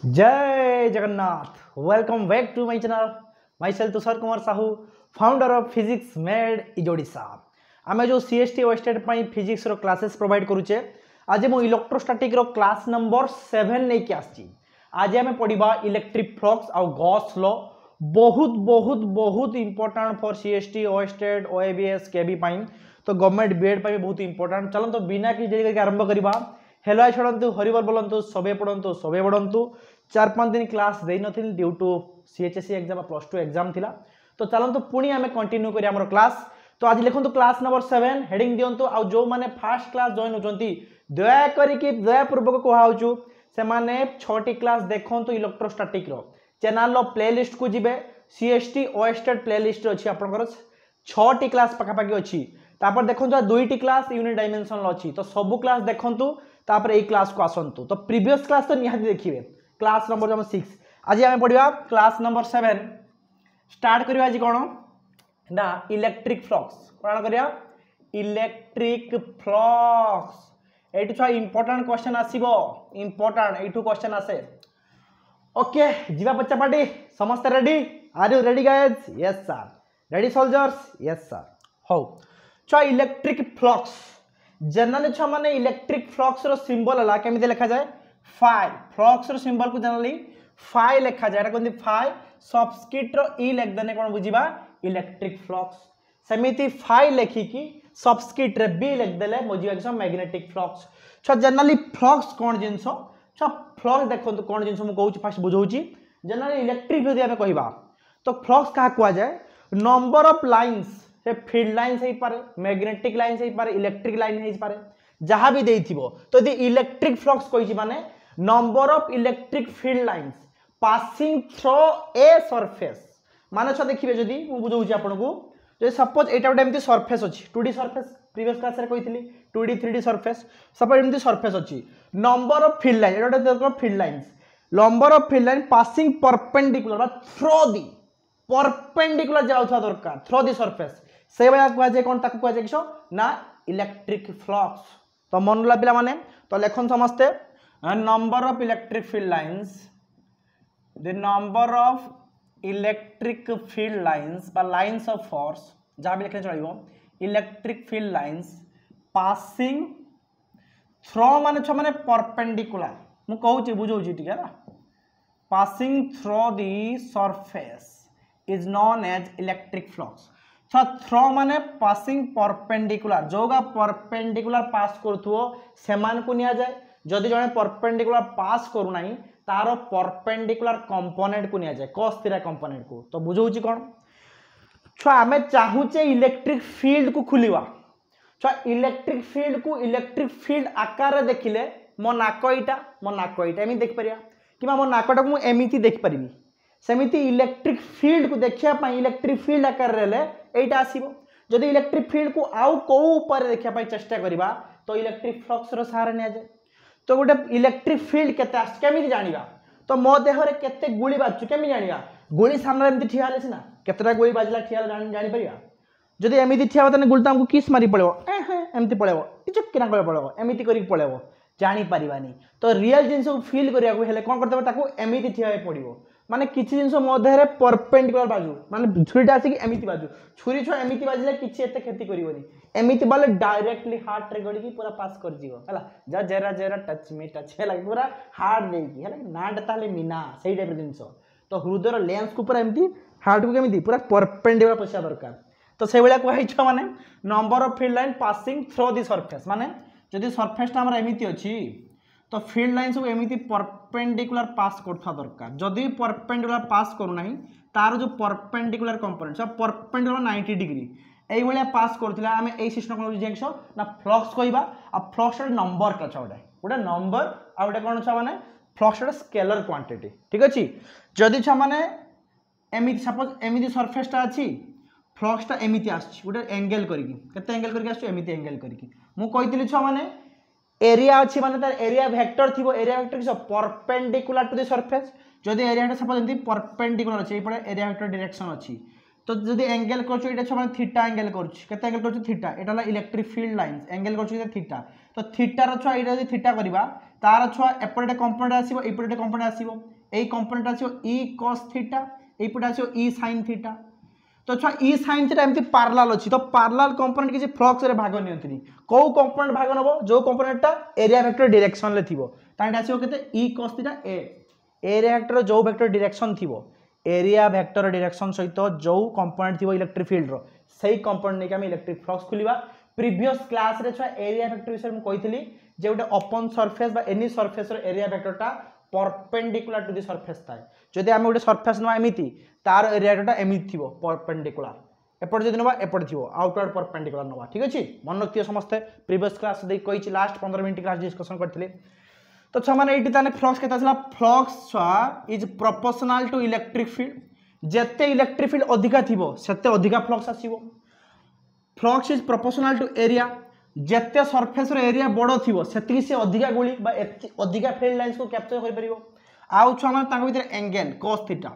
जय Jagannath. Welcome back to my channel. Myself Tushar Kumar Sahu, founder of physics made easy Odisha. आम जो सीएसटी ओएसटेट फिजिक्स क्लासेस प्रोवाइड करुचे। आज मु इलेक्ट्रोस्टैटिक क्लास नंबर 7 लेके आसी। आज आम पढ़ा इलेक्ट्रिक फ्लक्स आउ गॉस लॉ। बहुत बहुत बहुत इंपोर्टेंट फॉर सीएसटी ओएसटेट ओएबीएस केबी तो गवर्नमेंट बीएड बहुत इंपोर्टेंट। चलो तो बिना कि देरी करके आरंभ करवा। हेलो छड़ू हरिबल बोलतु सबे पढ़ु सबे बढ़ंतु। 4-5 दिन क्लास दे नथिल due to CHSC exam +2 exam थिला। तो चलतु पुणी आम कंटिन्यू करिया हमर क्लास। तो आज लिखंतु क्लास नंबर 7 हेडिंग दियंतु। आ जो माने फर्स्ट क्लास जॉइन होचंती दया करिकि दयापूर्वक कहूँ से माने 6टी क्लास देखंतु इलेक्ट्रोस्टैटिक रो चैनल रो प्लेलिस्ट को जिबे। सीएसटी ओएसटेट प्लेलिस्ट अछि आपनकर 6टी क्लास पकापाकी अछि। तापर देखंतु 2टी क्लास यूनिट डायमेंशन अछि। तो सब क्लास देखंतु तापर ए क्लास को आसंतु। तो प्रीवियस क्लास तो निहाती देखिबे। क्लास नंबर 6 आज आम पढ़ा क्लास नंबर 7 स्टार्ट करिया। आज कोन ना इलेक्ट्रिक फ्लक्स कोन करिया इलेक्ट्रिक फ्लक्स। एटु छ इंपोर्टेंट क्वेश्चन आसीबो। इंपोर्टेंट एटु क्वेश्चन आसे। ओके जीवा बच्चा पार्टी समस्त ready? Are you ready guys? Yes sir. Ready soldiers? Yes sir. हो छ इलेक्ट्रिक फ्लक्स जनरली छ माने इलेक्ट्रिक फ्लक्स रो सिंबल हला केमिति लिखा जाए फाई। फ्लक्स रो सिंबल को जनरली फाई लिखा जाए। एटा कोन फाई सबस्क्रिप्ट रो ई लिख देने कोन बुझिबा इलेक्ट्रिक फ्लक्स। सेमिति फाई लिखि कि सबस्क्रिप्ट रे बी लिख देले बुझिबा कि मैग्नेटिक फ्लक्स। छ जनरली फ्लक्स कोन जिंसो छ फ्लक्स देखंतु कोन जिंसो मु कहूची फास्ट बुझौची। जनरली इलेक्ट्रिक जदि हमें कहबा तो फ्लक्स का कुआ जाए नंबर ऑफ लाइंस से फील्ड लाइन्स हो पारे, मैग्नेटिक लाइन्स हो पारे, इलेक्ट्रिक लाइन हो पारे, जहां भी देइथिबो। तो यदि इलेक्ट्रिक फ्लक्स कहिछि माने number of electric field lines passing through a surface. माने छ देखिबे जदि मु बुझौछि आपनको जे सपोज एटा गोटे एमती सरफेस अछि 2D सरफेस। प्रीवियस क्लास रे कहितली 2D 3D सरफेस। सपोज एमती सरफेस अछि नंबर ऑफ फील्ड लाइन एटा गोटे field lines number of field line passing perpendicular through the perpendicular जाउथा दरकार थ्रू दी सरफेस से भाया कुआ जे कोन ताकू कुआ जे किछो ना इलेक्ट्रिक फ्लक्स। तो मन ला पिला माने तो लेखन समस्ते number of electric field lines the number of electric field lines बा लाइंस ऑफ फोर्स जहां भी लिखने चलिबो electric field lines passing through माने छ माने परपेंडिकुलर मु कहूची बुझौची ठीक है ना। Passing through the surface is known as electric flux. Through माने पासिंग परपेंडिकुलर जोगा परपेंडिकुलर पास करथुओ सेमान को निया जाए। जदि जने परपेंडिकुलर पास करू नाही तारो परपेंडिकुलर कंपोनेंट को निया जाए cos थीटा कंपोनेंट को। तो बुझौची कोन छ आमे चाहूचे इलेक्ट्रिक फील्ड को खुलिवा। छ इलेक्ट्रिक फील्ड को इलेक्ट्रिक फील्ड आकार रे देखिले मो नाकइटा एमी देख परिया कि मो नाकटा को एमिति देख परिबी। सेमिति इलेक्ट्रिक फील्ड को देखिया पई इलेक्ट्रिक फील्ड आकार रे ले एटा आसीबो। जदि इलेक्ट्रिक फील्ड को आउ को ऊपर देखिया पई चेष्टा करिबा तो इलेक्ट्रिक फ्लक्स रो सहारा निया जाय। तो गोटे इलेक्ट्रिक फील्ड केते आस केमिति जानिबा तो मो देह रे केते गुली बाजु केमिति जानिबा गुली सामने एमति ठिया हले सिना केतेटा गुली बाजला ठिया जानि परिबा। जदि एमिति ठिया तने गुली तामको किस मारी पळेबो एमति पळेबो टिचक किना पळेबो एमिति करी पळेबो जानि परिबानी। तो रियल जिंस को फील करिया को हेले कोन करते ताको एमिति ठिया हे पड़िबो माने किछि जिंस मध्यरे परपेंडिकुलर बाजू माने छुरीटा आसी कि एमिति बाजू छुरी छ एमिति बाजिले किछि एते खेती करिवोनी एमिति बाले डायरेक्टली हार्ट रे गडी की पूरा पास कर जीवो हला जा जेरा जेरा टच मी टच हे लागे पूरा हार्ट दे की हला नाड ताले मीना सेही टाइप जिंस। तो हृदय लेंस को पूरा एमिति हार्ट को केमिति पूरा परपेंडिकुलर पछा दरकार। तो से बेला कहै छ माने number of field line passing through the surface माने जदि सरफेस ता हमरा एमिति अछि तो फील्ड लाइन सब एमिति परपेंडिकुलर पास करथा दरकार। जदि परपेंडिकुलर पास करू नाही तार जो परपेंडिकुलर कंपोनेंट सब परपेंडिकुलर 90 डिग्री एई भलिया पास करथिला हमें एई सिस्टम को जेंक्सो ना फ्लक्स कहबा। आ फ्लक्स रे नंबर का छ गोटे नंबर आ गोटे कोन छ माने फ्लक्स रे स्केलर क्वांटिटी ठीक अछि। जदि छ माने एमिति सपोज एमिति सरफेस ता अछि फ्लक्स ता एमिति आछि गोटे एंगल करिकि केते एंगल करिकि आछि एमिति एंगल करिकि मु कहितली छ माने एरिया अच्छी माने तार एरिया वेक्टर थिबो एरिया वेक्टर किस परपेंडिकुलर टू द सरफेस। जदि एरिया सपोज एंती परपेंडिकुलर अछि एपडे एरिया वेक्टर डायरेक्शन अछि तो जदि एंगल कर छुआ थीटा एंगल करते एंगल कर थीटा यहाँ इलेक्ट्रिक फील्ड लाइन्स एंगल कर थीटा तो थीटार छुआ ये थीटा करवा तार छुआ एपटे कंपोनेंट आसो एपटे कंपोनेंट आसो यही कंपोनेंट आसो ई कॉस थीटा एपटे आसो ई साइन थीटा तो छुआ ई साइन थीटा एमती पार्लाल अच्छी तो पार्लाल कंपोनेंट किसी फ्लक्स रे भाग नियंत्रिनी कौ कंपोनेंट भाग नब जो कंपोनेंटा एरिया वेक्टर डायरेक्शन रे थिबो तांटे आसीबो केते E cos theta A area vector जो वेक्टर डायरेक्शन थिबो एरिया वेक्टर डायरेक्शन सहित जो कंपोनेंट थिबो इलेक्ट्रिक फील्ड रो सही कंपोनेंट नेके हम इलेक्ट्रिक फ्लक्स खुलिबा प्रीवियस क्लास रे छुआ एरिया वेक्टर विषय में कहितली जे गोटे ओपन सरफेस बा एनी सरफेस रो एरिया वेक्टरटा परपेंडिकुलर टू द सरफेस थाए जदि आम गोटे सरफेस नवा एमिति तार एरिया वेक्टरटा एमिति थिबो परपेंडिकुलर एपट जदि नवा एपट थिबो आउटवर्ड परपेंडिकुलर नवा ठीक अछि मन रखियो समस्त प्रीवियस क्लास दे कहिछि लास्ट 15 मिनिट क्लास डिस्कशन करथिले तो छुआ माने एटी ताने फ्लक्स केता छला फ्लक्स छुआ is proportional to electric field जेते इलेक्ट्रिक फील्ड अधिका थिबो सेते अधिका फ्लक्स आसीबो flux is proportional to area जेते सरफेस रो एरिया बड़ थिबो सेति से अधिका गोली बा अधिका फील्ड लाइंस को कैप्चर कर परिबो आउ छुआ माने तांको भीतर एंगल cos थीटा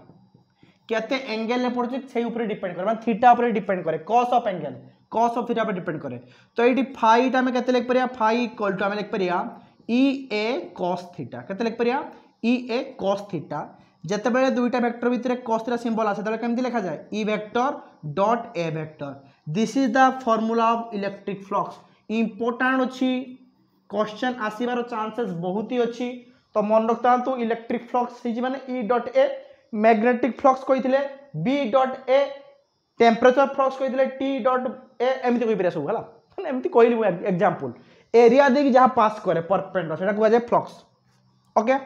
केते एंगल ले पड़छ सेही ऊपर डिपेंड करे माने थीटा ऊपर डिपेंड करे cos of angle cos of theta पर डिपेंड करे तो एटी फाई टा में केते लिख परिया फाई इक्वल टू हम लिख परिया ई ए cos थीटा केते लिख परिया ई ए cos थीटा जते बेले दुईटा वेक्टर भितर cos थीटा सिंबल आसे तले केमति लिखा जाय E vector dot A vector this is the formula of electric flux important अछि क्वेश्चन आसीबार चांसेस बहुत ही अछि तो मन रखता तो इलेक्ट्रिक फ्लक्स हिज माने E dot A magnetic flux कहिथिले B dot A temperature flux कहिथिले टी डॉट ए एमति कहि परिया सब हला माने एमति कहली मु एग्जांपल एरिया दे जहाँ पास करे परपेंड सेटा कहै जाय फ्लक्स ओके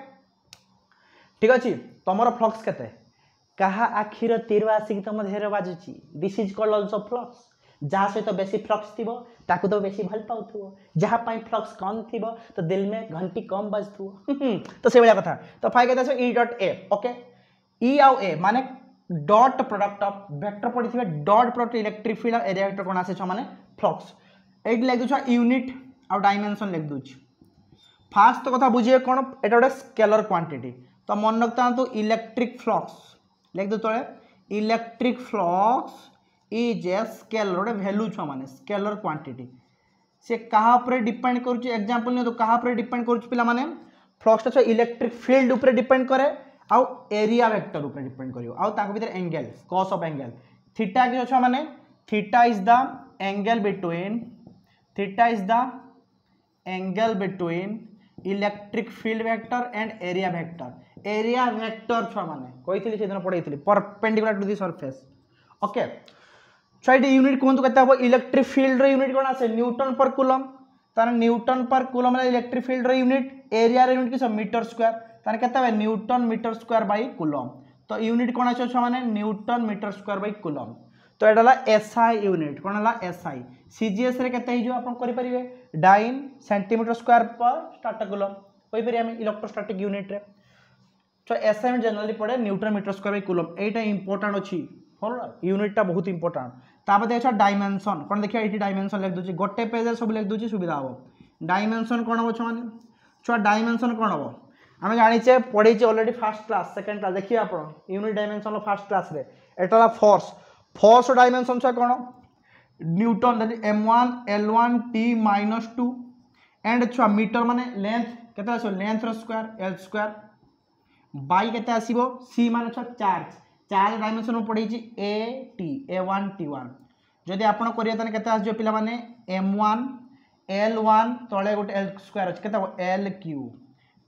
ठीक अछि तमरो फ्लक्स केते कहा आखिर तीर आसिक तुम धेर बाजुची this is called also flux जहाँ सहित बेसी फ्लक्स थी ताकू तो बेसी भल पाऊ जहाँ फ्लक्स कम थी तो दिल में घंटी कम बजथु तो से कथा तो फाइ कहते ई डॉट ए ओके ई आउ ए माने डॉट प्रोडक्ट ऑफ वेक्टर पड़ी dot product electric field area vector कौन आसे माने फ्लक्स एट लिख दो यूनिट आउ डायमेंशन लिख दूँ फास्ट तो कथा बुझे कौन एटा गोटे स्केलर क्वांटिटी तो मन रखता तो इलेक्ट्रिक फ्लक्स लिख दो तले electric flux is a scalar गोटे वैल्यू छुआ माने स्केलर क्वांटिटी से कहाँ पर डिपेंड करुच्ची एग्जांपल नहीं तो कहाँ पर डिपेंड करुच्ची पिला माने फ्लक्स छुआ इलेक्ट्रिक फील्ड ऊपर डिपेंड करे आउ एरिया वेक्टर ऊपर डिपेंड करियो आउ ताको भीतर angle cos of angle theta कि छुआ माने theta is the angle between electric field vector and area vector छुआ माने कहिथिली से दिन पढैथिली perpendicular to the surface okay छुआ यूनिट कहतु के इलेक्ट्रिक फील्ड यूनिट कौन आसे न्यूटन पर कूलम तार newton per coulomb electric field unit area unit किस मीटर स्क्वायर तार के newton metre square by coulomb तो यूनिट कौन आछो छुआ माने newton metre square by coulomb तो एटा एसआई यूनिट कौन है एसआई सीजीएस रे केते हिजो आपण करि परिबे dyne centimetre square per statcoulomb कहि परिया हम इलेक्ट्रोस्टैटिक यूनिट रे तो एसआई यूनिट जनरली पड़े newton metre square by coulomb एटा इंपोर्टेंट अछि यूनिटा बहुत इंपोर्टेंट तापर देखा डायमेंशन कौन देखिए ये डायमेंशन लिख दूसरी गोटे पेज सब लिख दूसरी सुविधा हम डायमेंशन कौन हम छुआ छुआ डायमेंशन कौन हम आम जाचे पढ़े already first class second class देखिए आप यूनिट डायमेंशन फर्स्ट क्लास रे एटा फोर्स डायमेंशन छुआ कौन newton m1 l1 t -2 and छुआ मीटर माने लेंथ केते आसो लेंथ रो स्क्वायर l स्क्वायर बाय केते आसीबो c माने छुआ चार्ज डायमेंशन पढ़े a1 t1 जदि आपण करिया तने केते आसजो पिला माने m1 l1 तळे गोटे l स्क्वायर अछि केते l क्यू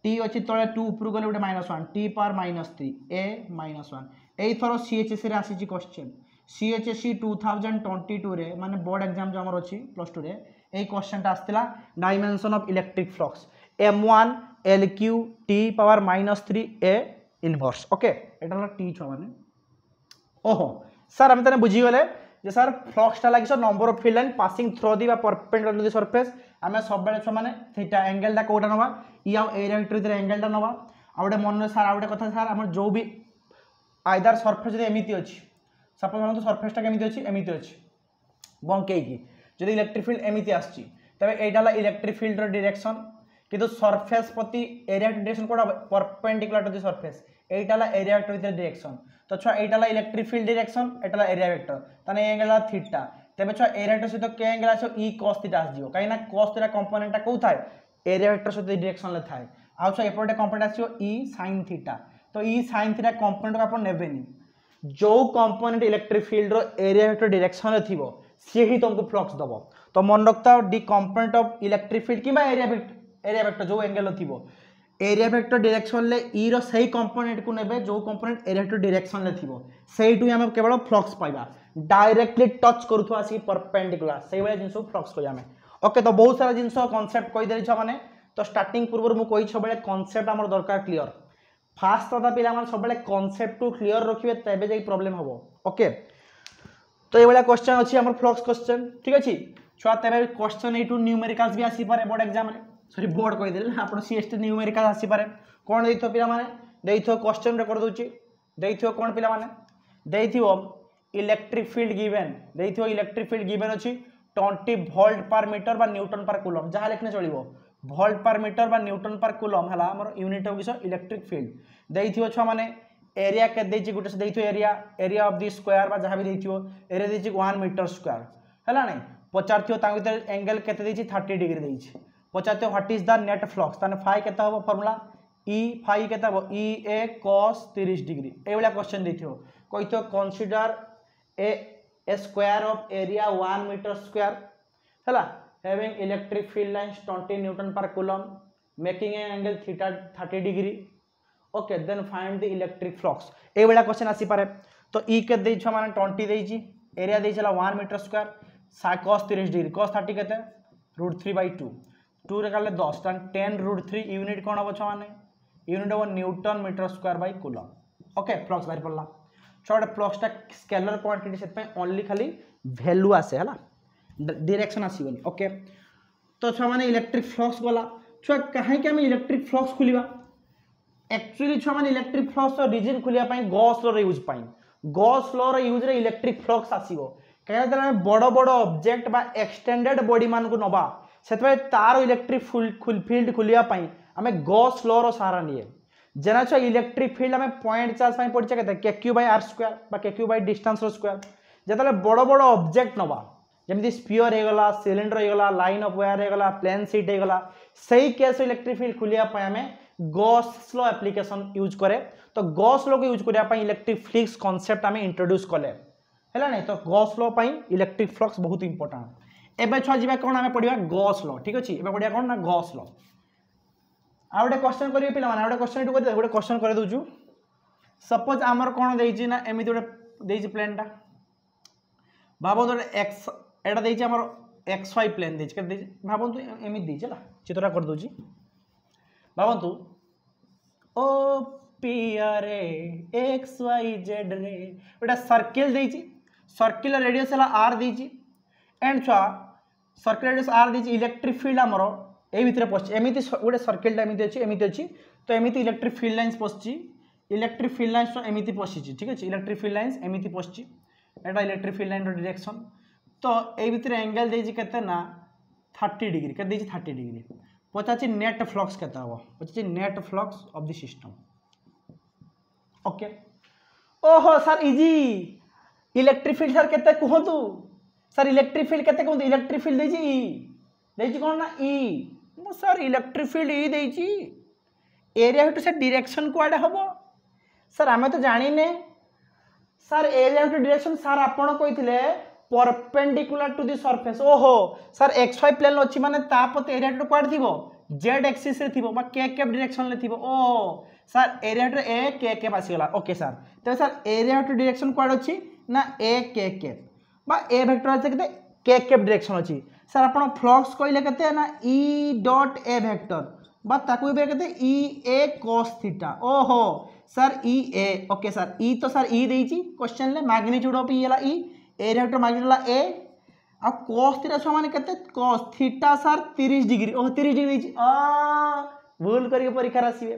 t अछि तळे 2 ऊपर गले गोटे -1 t पावर -3 a -1 एई थरो सीएचएससी रे आसीची क्वेश्चन सीएचएससी 2022 रे माने बोर्ड एग्जाम जो हमर अछि +2 रे एई क्वेश्चन ता आस्तिला dimension of electric flux m1 lq t power -3 a inverse okay एटा t छ माने ओहो सर हम तने बुझी गले जे सर फ्लक्स ता लागि sir number of field line passing through दी बा परपेंडिकुलर टू द सरफेस हमें सब बेले छ माने थीटा एंगल दा कोडा नवा ई आ एरिया वेक्टर द एंगल दा नवा आउडे मन सर आउडे कथा सर हमर जो भी आइदर सरफेस जे एमिति अछि सपोज हम तो सरफेस ता केमिति अछि एमिति अछि बंके की जदि इलेक्ट्रिक फील्ड एमिति आछि तबे एटाला इलेक्ट्रिक फील्ड रो डायरेक्शन किंतु सरफेस प्रति एरिया डायरेक्शन कोड परपेंडिकुलर टू द सरफेस एटा ला एरिया वेक्टर विथ डायरेक्शन तो छुआ एटा ला इलेक्ट्रिक फील्ड डायरेक्शन एटा ला एरिया वेक्टर ताने एंगल ला थीटा तबे छुआ एरिया वेक्टर सहित के एंगल आछो ई cos थीटा आस जिवो काईना cos थीटा कंपोनेंट टा को थाए एरिया वेक्टर सहित डायरेक्शन ले थाए आ छुआ एपोटे कंपोनेंट आछो ई sin थीटा तो ई sin थीटा कंपोनेंट को आपण नेबेनी जो कंपोनेंट इलेक्ट्रिक फील्ड रो एरिया वेक्टर डायरेक्शन रे थिबो से ही तुमको फ्लक्स दबो तो मन रखता the component of electric field किबा एरिया वेक्टर जो एंगल थिबो एरिया वेक्टर डायरेक्शन ले ई रो सही कंपोनेंट को नेबे जो कंपोनेंट एरिया वेक्टर डायरेक्शन ले थिबो सेइटु हम केवल फ्लक्स पाइबा डायरेक्टली टच करूथु आसी परपेंडिकुलर सेइ वाला जिंस फ्लक्स को जामे ओके तो बहुत सारा जिंस कांसेप्ट कहि देली छ माने तो स्टार्टिंग पूर्व मु कहि छ बेले कांसेप्ट हमर दरकार क्लियर फास्ट तथा पिला मन सब बेले कांसेप्ट टू क्लियर रखिबे तबे जे प्रॉब्लम हबो ओके तो ये वाला क्वेश्चन अछि हमर फ्लक्स क्वेश्चन ठीक अछि छुआ तबे क्वेश्चन ए टू न्यूमेरिकल्स भी आसी पारे बोर्ड एग्जाम रे सॉरी बोर्ड कहि देले आपण सीएसटी न्यूमेरिकल आसी पारे कोन देइथो पिला माने देइथो क्वेश्चन रेकॉर्ड दोची देइथो कोन पिला माने देइथियो इलेक्ट्रिक फील्ड गिवन देइथियो इलेक्ट्रिक फील्ड गिवन अछि 20 वोल्ट पर मीटर बा न्यूटन पर कूलम जहा लिखने चलिबो वोल्ट पर मीटर बा न्यूटन पर कूलम हला हमर यूनिट हो किसो इलेक्ट्रिक फील्ड देइथियो छ माने एरिया के देइछि गुटे से देइथियो एरिया ऑफ द स्क्वायर बा जहा भी देइथियो एरिया देइछि 1 मीटर स्क्वायर हला नै पचारथियो ता भीतर एंगल केते देइछि 30 डिग्री देइछि पचारथियो what is the net flux ताने फाई केते होबो फार्मूला ई फाई केते होबो ई ए cos 30 डिग्री ए वाला क्वेश्चन देइथियो कहितो consider a square of area 1 metre square हला having electric field lines 20 newton per coulomb making an angle theta 30 degree okay then find the electric flux ए वाला क्वेश्चन आसी पारे तो ई के देइ छ माने 20 देइ छी एरिया देइ छला 1 metre square cos 30 degree cos 30 केते √3/2 2 रे काले 10 tan 10 √3 यूनिट कोन होबो छ माने यूनिट होबो newton metre square by coulomb okay flux बाहर पड़ला छोटे फ्लक्स टा स्केलर क्वांटिटी सेत पे ओनली खाली वैल्यू आसे हला डायरेक्शन आसीबनी ओके तो छुआ माने इलेक्ट्रिक फ्लक्स गला छुआ काहे के हम इलेक्ट्रिक फ्लक्स खुलिबा एक्चुअली छुआ माने इलेक्ट्रिक फ्लक्स रो रीजन खुलिया पई गॉस लॉ रे यूज पई गॉस लॉ रे यूज रे इलेक्ट्रिक फ्लक्स आसीबो काहे तने बड़ बड़ ऑब्जेक्ट बा एक्सटेंडेड बॉडी मान को नबा सेतबे तार इलेक्ट्रिक फील्ड खुलिया पई हमें गॉस लॉ रो सहारा लिए जना छुआ इलेक्ट्रिक फील्ड हमें पॉइंट चार्ज पई पड़छ केते kq/r² बा kq/ डिस्टेंस रो स्क्वायर जतले बड़ बड़ ऑब्जेक्ट नबा जमी स्पीयर होगला सिलिंडर होगला लाइन ऑफ वायर होगला प्लेन सीट होगला सही केस इलेक्ट्रिक फील्ड खुलिया पय हमें गॉस लॉ एप्लीकेशन यूज करे तो गॉस लॉ को यूज करिया पय इलेक्ट्रिक फ्लक्स कांसेप्ट हमें इंट्रोड्यूस कले हैला नै तो गॉस लॉ पय इलेक्ट्रिक फ्लक्स बहुत इंपोर्टेंट एबे छ जिबा कोन हमें पढिबा गॉस लॉ ठीक अछि एबे पढिया कोन ना गॉस लॉ आउडे क्वेश्चन करियो पिला माने आउडे क्वेश्चन इटु करि गोटे क्वेश्चन करे दोजु सपोज हमर कोन देइछि ना एमिति गोटे देइछि प्लेन टा बाबो तो एक्स एटा देइछि हमर xy प्लेन देइछि के देइछि भाबंतु एमिति देइछि ला चित्रा कर दोजि भाबंतु O P R A xy z रे एटा सर्किल देइछि सर्कुलर रेडियस हला r देइछि एंड छा सर्कुलर रेडियस r देइछि इलेक्ट्रिक फील्ड हमर ए भितरे पछ एमिति गोटे सर्किल टा एमिति अछि तो एमिति इलेक्ट्रिक फील्ड लाइंस पछछि इलेक्ट्रिक फील्ड लाइंस तो एमिति पछछि ठीक अछि इलेक्ट्रिक फील्ड लाइंस एमिति पछछि एटा इलेक्ट्रिक फील्ड लाइन रो डायरेक्शन तो ए भितर एंगल देइछि केते ना 30 डिग्री के देइछि 30 डिग्री पचाछि नेट फ्लक्स केते हबो पचाछि net flux of the system okay ओहो सर इजी इलेक्ट्रिक फील्ड सर केते कहंतु सर इलेक्ट्रिक फील्ड केते कहंतु इलेक्ट्रिक फील्ड देइछि कोन ना ई मो सर इलेक्ट्रिक फील्ड ई देइछि एरिया हेतु से डायरेक्शन कोआडे हबो सर हमें तो जानि ने सर एरिया हेतु डायरेक्शन सर आपण कहिथिले परपेंडिकुलर टू द सरफेस ओहो सर xy प्लेन अछि माने तापत एरिया टू क्वाड थिबो z एक्सिस रे थिबो बा k कैप डायरेक्शन ले थिबो ओ सर एरिया टू a k कैप आसी गला ओके सर तो सर एरिया टू डायरेक्शन क्वाड अछि ना a k कैप बा a वेक्टर अछि केते k कैप डायरेक्शन अछि सर आपण फ्लक्स कइले केते ना e डॉट a वेक्टर बा ताकू बे केते e a cos थीटा ओहो sir e a okay sir e तो सर e देइछि क्वेश्चन ले मैग्नीट्यूड ऑफ e हला e एरिया टू मैग्नीट्यूड ला a आ cos थीटा छ माने केते cos थीटा सर 30 डिग्री ओ 30 डिग्री देइछि भूल करके परीक्षा आसीबे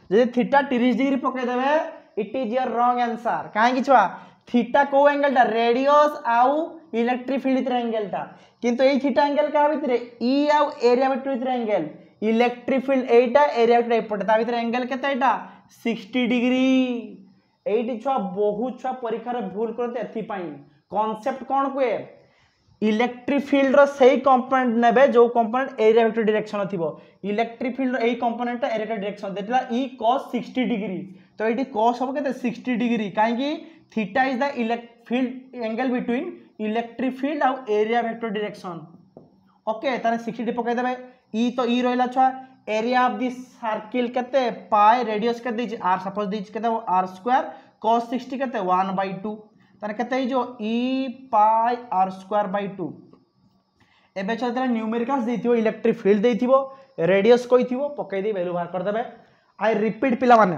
जे थीटा 30 डिग्री पके देबे it is your wrong answer काहे कि छुआ थीटा को एंगल टा रेडियस आउ इलेक्ट्रिक फील्ड इतर एंगल टा किंतु ए थीटा एंगल का भितरे e आउ एरिया भितर एंगल इलेक्ट्रिक फील्ड एटा एरिया वेक्टर एपटे ता भीतर एंगल केते एटा 60 डिग्री एटी छुआ बहुत छुआ परीक्षा रे भूल करते एथि पई कांसेप्ट कोन कुए इलेक्ट्रिक फील्ड रो सही कंपोनेंट नेबे जो कंपोनेंट एरिया वेक्टर डायरेक्शन थिबो इलेक्ट्रिक फील्ड रो एई कंपोनेंट एरिया वेक्टर डायरेक्शन देतला ई cos 60 डिग्री तो एटी cos हो केते 60 डिग्री काहे कि theta is the electric field angle between electric field और एरिया वेक्टर डायरेक्शन ओके ताने 60 डिग्री पकाई देबे ई तो ई रहला छुआ एरिया ऑफ दिस सर्किल केते पाई रेडियस के दी r सपोज दी केते r² cos 60 केते 1/2 ताने केते ही जो e पाई r²/2 एबे चलते न्यूमेरिकल्स देथिबो इलेक्ट्रिक फील्ड देथिबो रेडियस कोइ थिबो पकाई दे वैल्यू बाहर कर देबे आई रिपीट पिला माने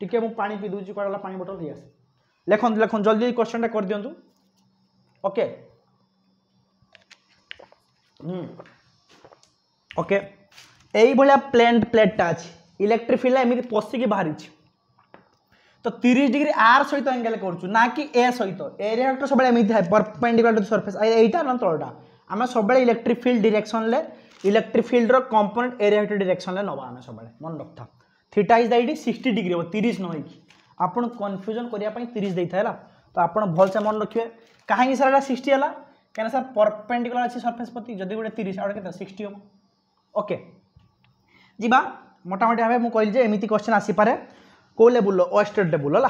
टिके मु पानी पी दूची कोडला पानी बोतल दियास लेखन लेखन जल्दी क्वेश्चन टा कर दियंतु ओके ओके एई भलिया प्लेट टा अछि इलेक्ट्रिक फील्ड एमिति पसी के बाहरी छी तो 30 डिग्री r सहित एंगल करछु ना कि a सहित एरिया वेक्टर सबले एमिति है परपेंडिकुलर टू द सरफेस एटा न तळटा हमें सबले इलेक्ट्रिक फील्ड डायरेक्शन ले इलेक्ट्रिक फील्ड रो कंपोनेंट एरिया वेक्टर डायरेक्शन ले नबा हमें सबले मन रखता थीटा इज दैट 60 डिग्री हो 30 न होई आपण कंफ्यूजन करिया पई 30 देइथा हैला तो आपण भल से मन रखिए काहे सर 60 हला केना सर परपेंडिकुलर अछि सरफेस प्रति जदी गुटे 30 आउट केते 60 हो ओके जीबा मोटा मोटी भाबे मु कहली जे एमिति क्वेश्चन आसी पारे को लेवल ओएस्टेड लेवल हला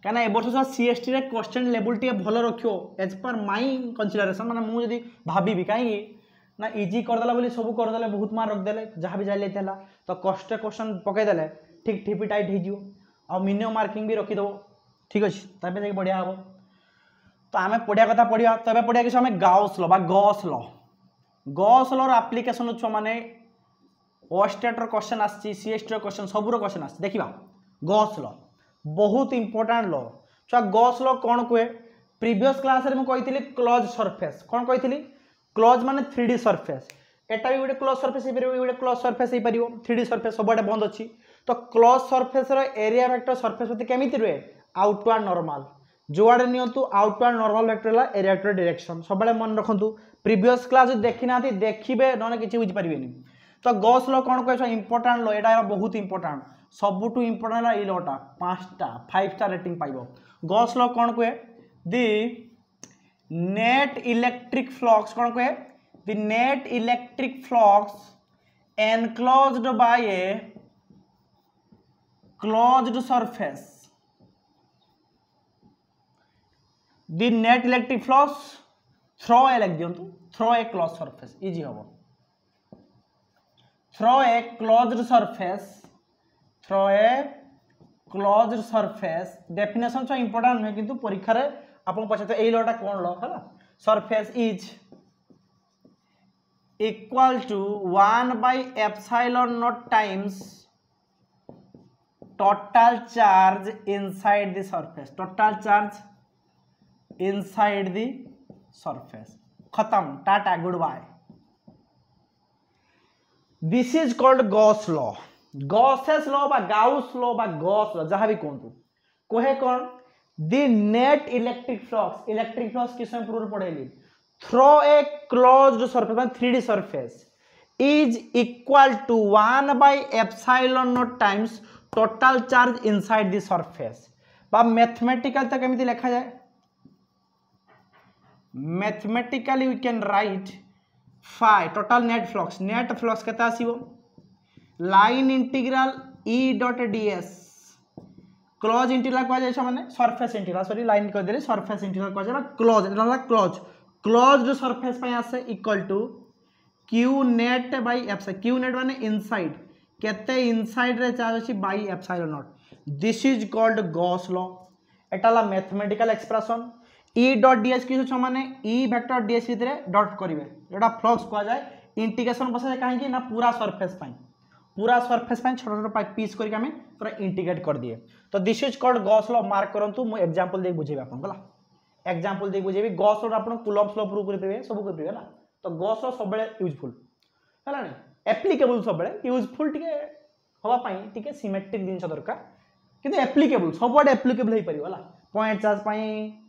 कहना ए वर्ष सीएसटी रे क्वेश्चन लेवल टी भलो रखियो एज पर माय कंसीडरेशन माने मु जदी भाबी काई ना इजी कर देला बोली सब कर देले बहुत मार रख देले जहां भी जाय लेतेला तो कष्ट क्वेश्चन पकई देले ठीक ठीपी टाइट हे जियो आ मिनिमम मार्किंग भी रखी दो ठीक अछि तबे जाके बढ़िया हो तो आमे पढ़िया कथा पढ़िया तबे पढ़िया कि हमें गाउस लॉ बा गॉस लॉ रो एप्लीकेशन छ माने ओएस्टेड रो क्वेश्चन आछि सीएसटी रो क्वेश्चन सब रो क्वेश्चन आछि देखिबा गॉस लॉ बहुत इंपोर्टेंट लॉ छा गॉस लॉ कोन कोए प्रीवियस क्लास रे म कहितली क्लोज सरफेस कोन कहितली क्लोज माने 3D सरफेस एटा भी गोटे क्लोज सरफेस हे परिबो गोटे क्लोज सरफेस हे परिबो 3D सरफेस सबडे बंद अछि तो क्लोज सरफेस रो एरिया वेक्टर सरफेस होते केमिति रहे आउटवर्ड नॉर्मल जोआडे नियंतु आउटवर्ड नॉर्मल वेक्टर ला एरिया वेक्टर डायरेक्शन सबडे मन रखंतु प्रीवियस क्लास देखि नाथि देखिबे नने किछि बुझ परिबेनी तो गॉस लॉ कोन कहै इंपोर्टेंट लॉ एटा बहुत इंपोर्टेंट सबुटू इंपोर्टेंट ला ई लॉटा 5 स्टार रेटिंग पाइबो गॉस लॉ कोन कहै दी नेट इलेक्ट्रिक फ्लक्स कोन कहै the net electric flux enclosed by a closed surface the net electric flux through a लिख दियंतु through a close surface easy होबो throw a closed surface definition so important है किंतु परीक्षा रे आपन पछते एई लॉटा कोन लॉ हला surface is equal to 1 by epsilon naught times total charge inside the surface खत्म tata goodbye This is called Gauss law. Gauss's law बा Gauss law बा Gauss law जहाँ भी कहूँ कोहे कौन the net electric flux किसमें proof पढ़ेली through a closed surface 3D surface is equal to 1 by epsilon naught times total charge inside the surface बा mathematical तक केमिति लिखा जाए mathematically we can write phi total net flux केता आसीबो line integral E dot ds close integral कह जाय छ माने सरफेस इंटीग्रल सॉरी लाइन कह देली सरफेस इंटीग्रल कह जाय क्लोज एला क्लोज्ड सरफेस पय आसे equal to q net by epsilon q net माने इनसाइड केते इनसाइड रे चार्ज अछि by epsilon naught this is called Gauss law एटाला mathematical expression E dot ds किछु छ माने E वेक्टर ds भितरे डॉट करिवे एटा फ्लक्स कह जाय इंटीग्रेशन बसा काहे कि ना पूरा सरफेस पय छोटा छोटा पीस करके हमें पूरा इंटीग्रेट कर दिए तो this is called Gauss law mark करंतु मु एग्जांपल दे बुझेबे आपन गला एग्जांपल दे बुझेबे गॉस लॉ आपन कूलम्ब्स लॉ प्रूव कर पेबे सब कर पेबे ना तो गॉस लॉ सबले यूजफुल हला नै एप्लीकेबल सबले यूजफुल टिके हवा पई टिके सिमेट्रिक दिन दरकार किंतु एप्लीकेबल सबडे एप्लीकेबल हे परिबो हला पॉइंट चार्ज पई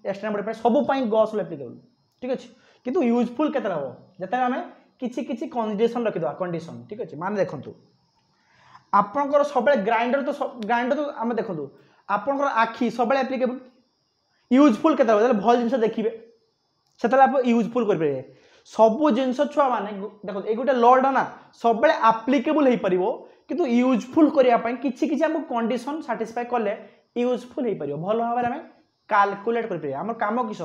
एक्सट्रीम बॉडी पई सब पई गॉस लॉ एप्लीकेबल ठीक अछि किंतु यूजफुल केतरा हो जते हमें किछि किछि कंडीशन रखिदवा कंडीशन ठीक अछि माने देखंतु आपनकर सबले ग्राइंडर तो हम देखंतु आपनकर आखी सबले एप्लीकेबल यूजफुल केते बेले भल जिंस देखिबे सेतले आप यूजफुल करबे सबु जिंस छुआ माने देखो ए गोटे लॉ ना सबले एप्लीकेबल हे परिबो किंतु यूजफुल करिया पय किछि किछि हम कंडीशन सैटिस्फाई करले यूजफुल हे परिबो भलो भाबे हम कैलकुलेट कर परिबे हमर काम किस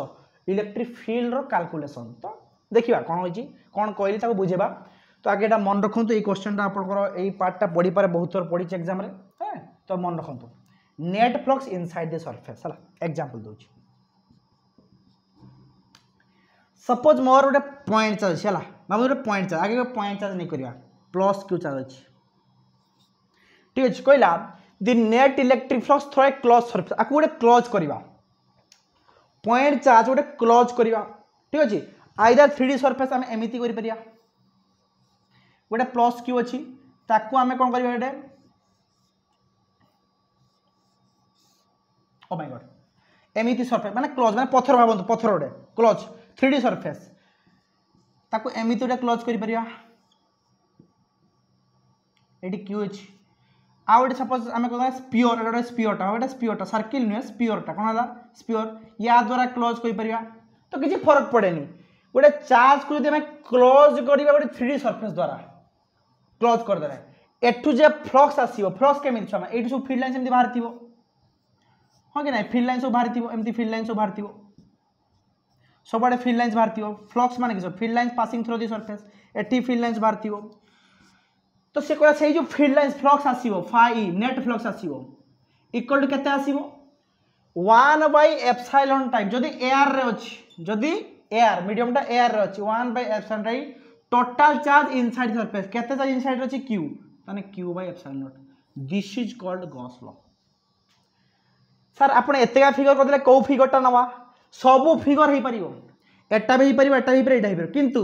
इलेक्ट्रिक फील्ड रो कैलकुलेशन तो देखिबा कोन होची कोन कहली ताको बुझेबा तो आगे एटा मन रखंतु ए क्वेश्चन ता आपनकर ए पार्ट ता पढी पारे बहुत थोर पढी एग्जाम रे हैं तो मन रखंतु net flux inside the surface हला एग्जांपल दोची सपोज मोर गोटे पॉइंट चार्ज है बाबू गोटे पॉइंट चार्ज आगे पॉइंट चार्ज नहीं करिया प्लस क्यू चार्ज अच्छी ठीक अच्छे कहला the net electric flux through a close surface आपको गोटे क्लोज करवा पॉइंट चार्ज गोटे क्लोज करवा ठीक अच्छे आइदर 3D सरफेस आम एमती कर गोटे प्लस क्यू अच्छी ताकू आम कौन कर ओ माय गॉड एमती सरफेस माने क्लोज माने पत्थर भावନ୍ତୁ पत्थर गोटे क्लोज 3D सरफेस ताकू एमती गोटे क्लोज कर परिया एटी क्यू अछि आ गोटे सपोज आम कह स्पीयर गोटे स्पीयरटा सर्किल नुहे स्पीयरटा कौन है स्पीयर या द्वारा क्लोज कर परिया तो किसी फरक पड़ेनी गोटे चार्ज को जब क्लोज करवा गोटे 3D सरफेस द्वारा क्लोज करदे एठू जे फ्लक्स आसीबो फ्लक्स केमिति छमा एठू सब फील्ड लाइन एमती बाहर थिबो हां कि नहीं फील्ड लाइन सब बाहर थिबो एमती फील्ड लाइन सब बाहर थिबो सबआडे फील्ड लाइन्स बाहर थिबो फ्लक्स माने कि field lines passing through the surface एटी फील्ड लाइन्स बाहर थिबो तो से कहला से जो फील्ड लाइन्स फ्लक्स आसीबो फाई नेट फ्लक्स आसीबो इक्वल टू केते आसीबो 1/एप्सिलॉन टाइम जदी एयर रे अछि जदी एयर मीडियम टा एयर रे अछि one by epsilon right total charge inside surface केते चार्ज इनसाइड रे अछि q माने q by epsilon naught this is called Gauss law sir आपण एतेगा फिगर कर देले को फिगरटा नवा सबु फिगर हे परिबो एटा भी परिबो एटा भी परिबो एटा भी किंतु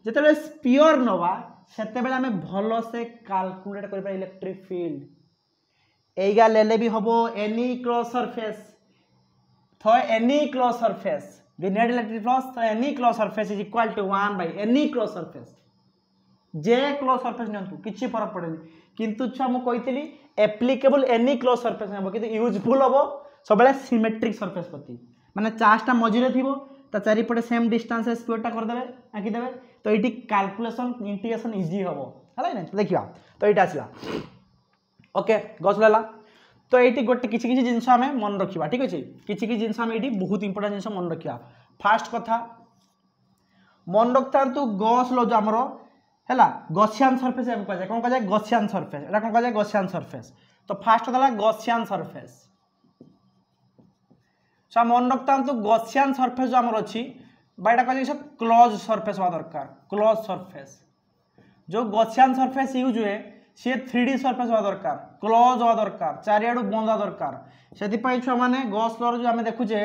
जेतेबेले स्पीयर नवा सेतेबेले हमें भलो से कैलकुलेट कर पारे इलेक्ट्रिक फील्ड एगा लेले भी हबो any close surface through any close surface the net electric flux through any close surface is equal to 1/एनी क्लोज सरफेस जे क्लोज सरफेस नंतु किछि फरक पड़ेनी किंतु छा मु कहितली एप्लीकेबल एनी क्लोज सरफेस हबो किंतु यूजफुल हबो सबले सिमेट्रिक सरफेस प्रति माने चार्जटा मझिरे थिबो ता चारिपटे सेम डिस्टेंस रे स्पीडटा कर देबे आकी देबे तो एटी कैलकुलेशन इंटीग्रेशन इजी हबो हला नै देखिबा तो एटा आसला ओके गसला तो एटी गोटे किछि किछि जिंस हमें मन रखिबा ठीक अछि किछि किछि जिंस हमें एटी बहुत इंपोर्टेंट जिंस मन रखिबा फास्ट कथा मन रखतांतु गॉस लॉ जो हमरो हैला गॉसियन सरफेस हम कह जाय कोन कह जाय गॉसियन सरफेस एटा कोन कह जाय गॉसियन सरफेस तो फास्ट कथला गॉसियन सरफेस सो मन रखतांतु गॉसियन सरफेस जो हमर अछि बाइटा कह जाय क्लोज सरफेस होवा दरकार क्लोज सरफेस जो गॉसियन सरफेस यूज हुए सी 3D सरफेस होवा दरकार क्लोज होवा दरकार चारियाडू बंद होवा दरकार सेति पई छ माने गॉस लॉ जो हमें देखु जे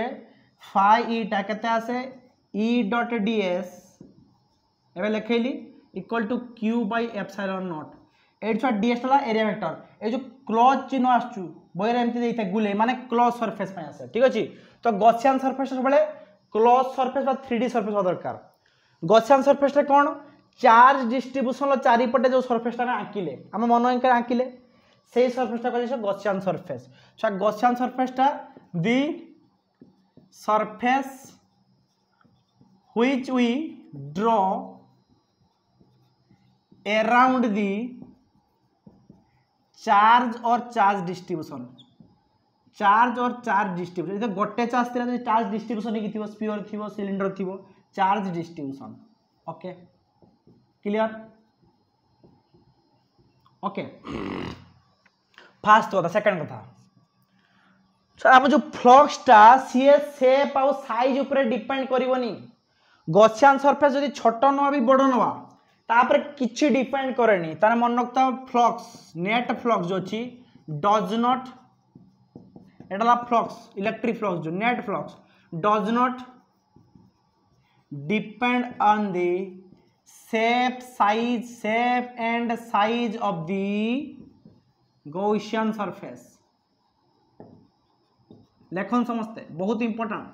फाई ई टा केते आसे e डॉट ds एबे लिखैली इक्वल टू q/एप्सिलॉन नॉट एट छ ds ला एरिया वेक्टर ए जो क्लोज चिन्ह आछू बयरे एमति देइते गुले माने क्लोज सरफेस पय आसे ठीक अछि तो गॉसियन सरफेस सबले क्लोज सरफेस बा 3D सरफेस होवा दरकार गॉसियन सरफेस रे कोन चार्ज डिस्ट्रीब्यूशन लो चारिपटे जो सरफेसटा आंकिले हम मन अंक आंकिले से सरफेसटा कहले गॉसियन सरफेस सो गॉसियन सरफेसटा the surface which we draw around the charge और चार्ज डिस्ट्रीब्यूशन इधर गोटे चार्ज थिला तो चार्ज डिस्ट्रीब्यूशन की थिबो स्फीयर थिबो सिलिंडर थिबो charge distribution okay clear okay first कथा सेकंड कथा सो हम जो फ्लक्सटा सी शेप आ साइज ऊपर डिपेंड करबोनी गॉसियन सरफेस जदी छोट नवा भी बड़ नवा तापर किछि डिपेंड करेनी तार मन रखता फ्लक्स नेट फ्लक्स जो अछि डज नॉट एटाला फ्लक्स इलेक्ट्रिक फ्लक्स जो net flux does not depend on the shape and size of the Gaussian surface लेखन समझते बहुत इंपोर्टेंट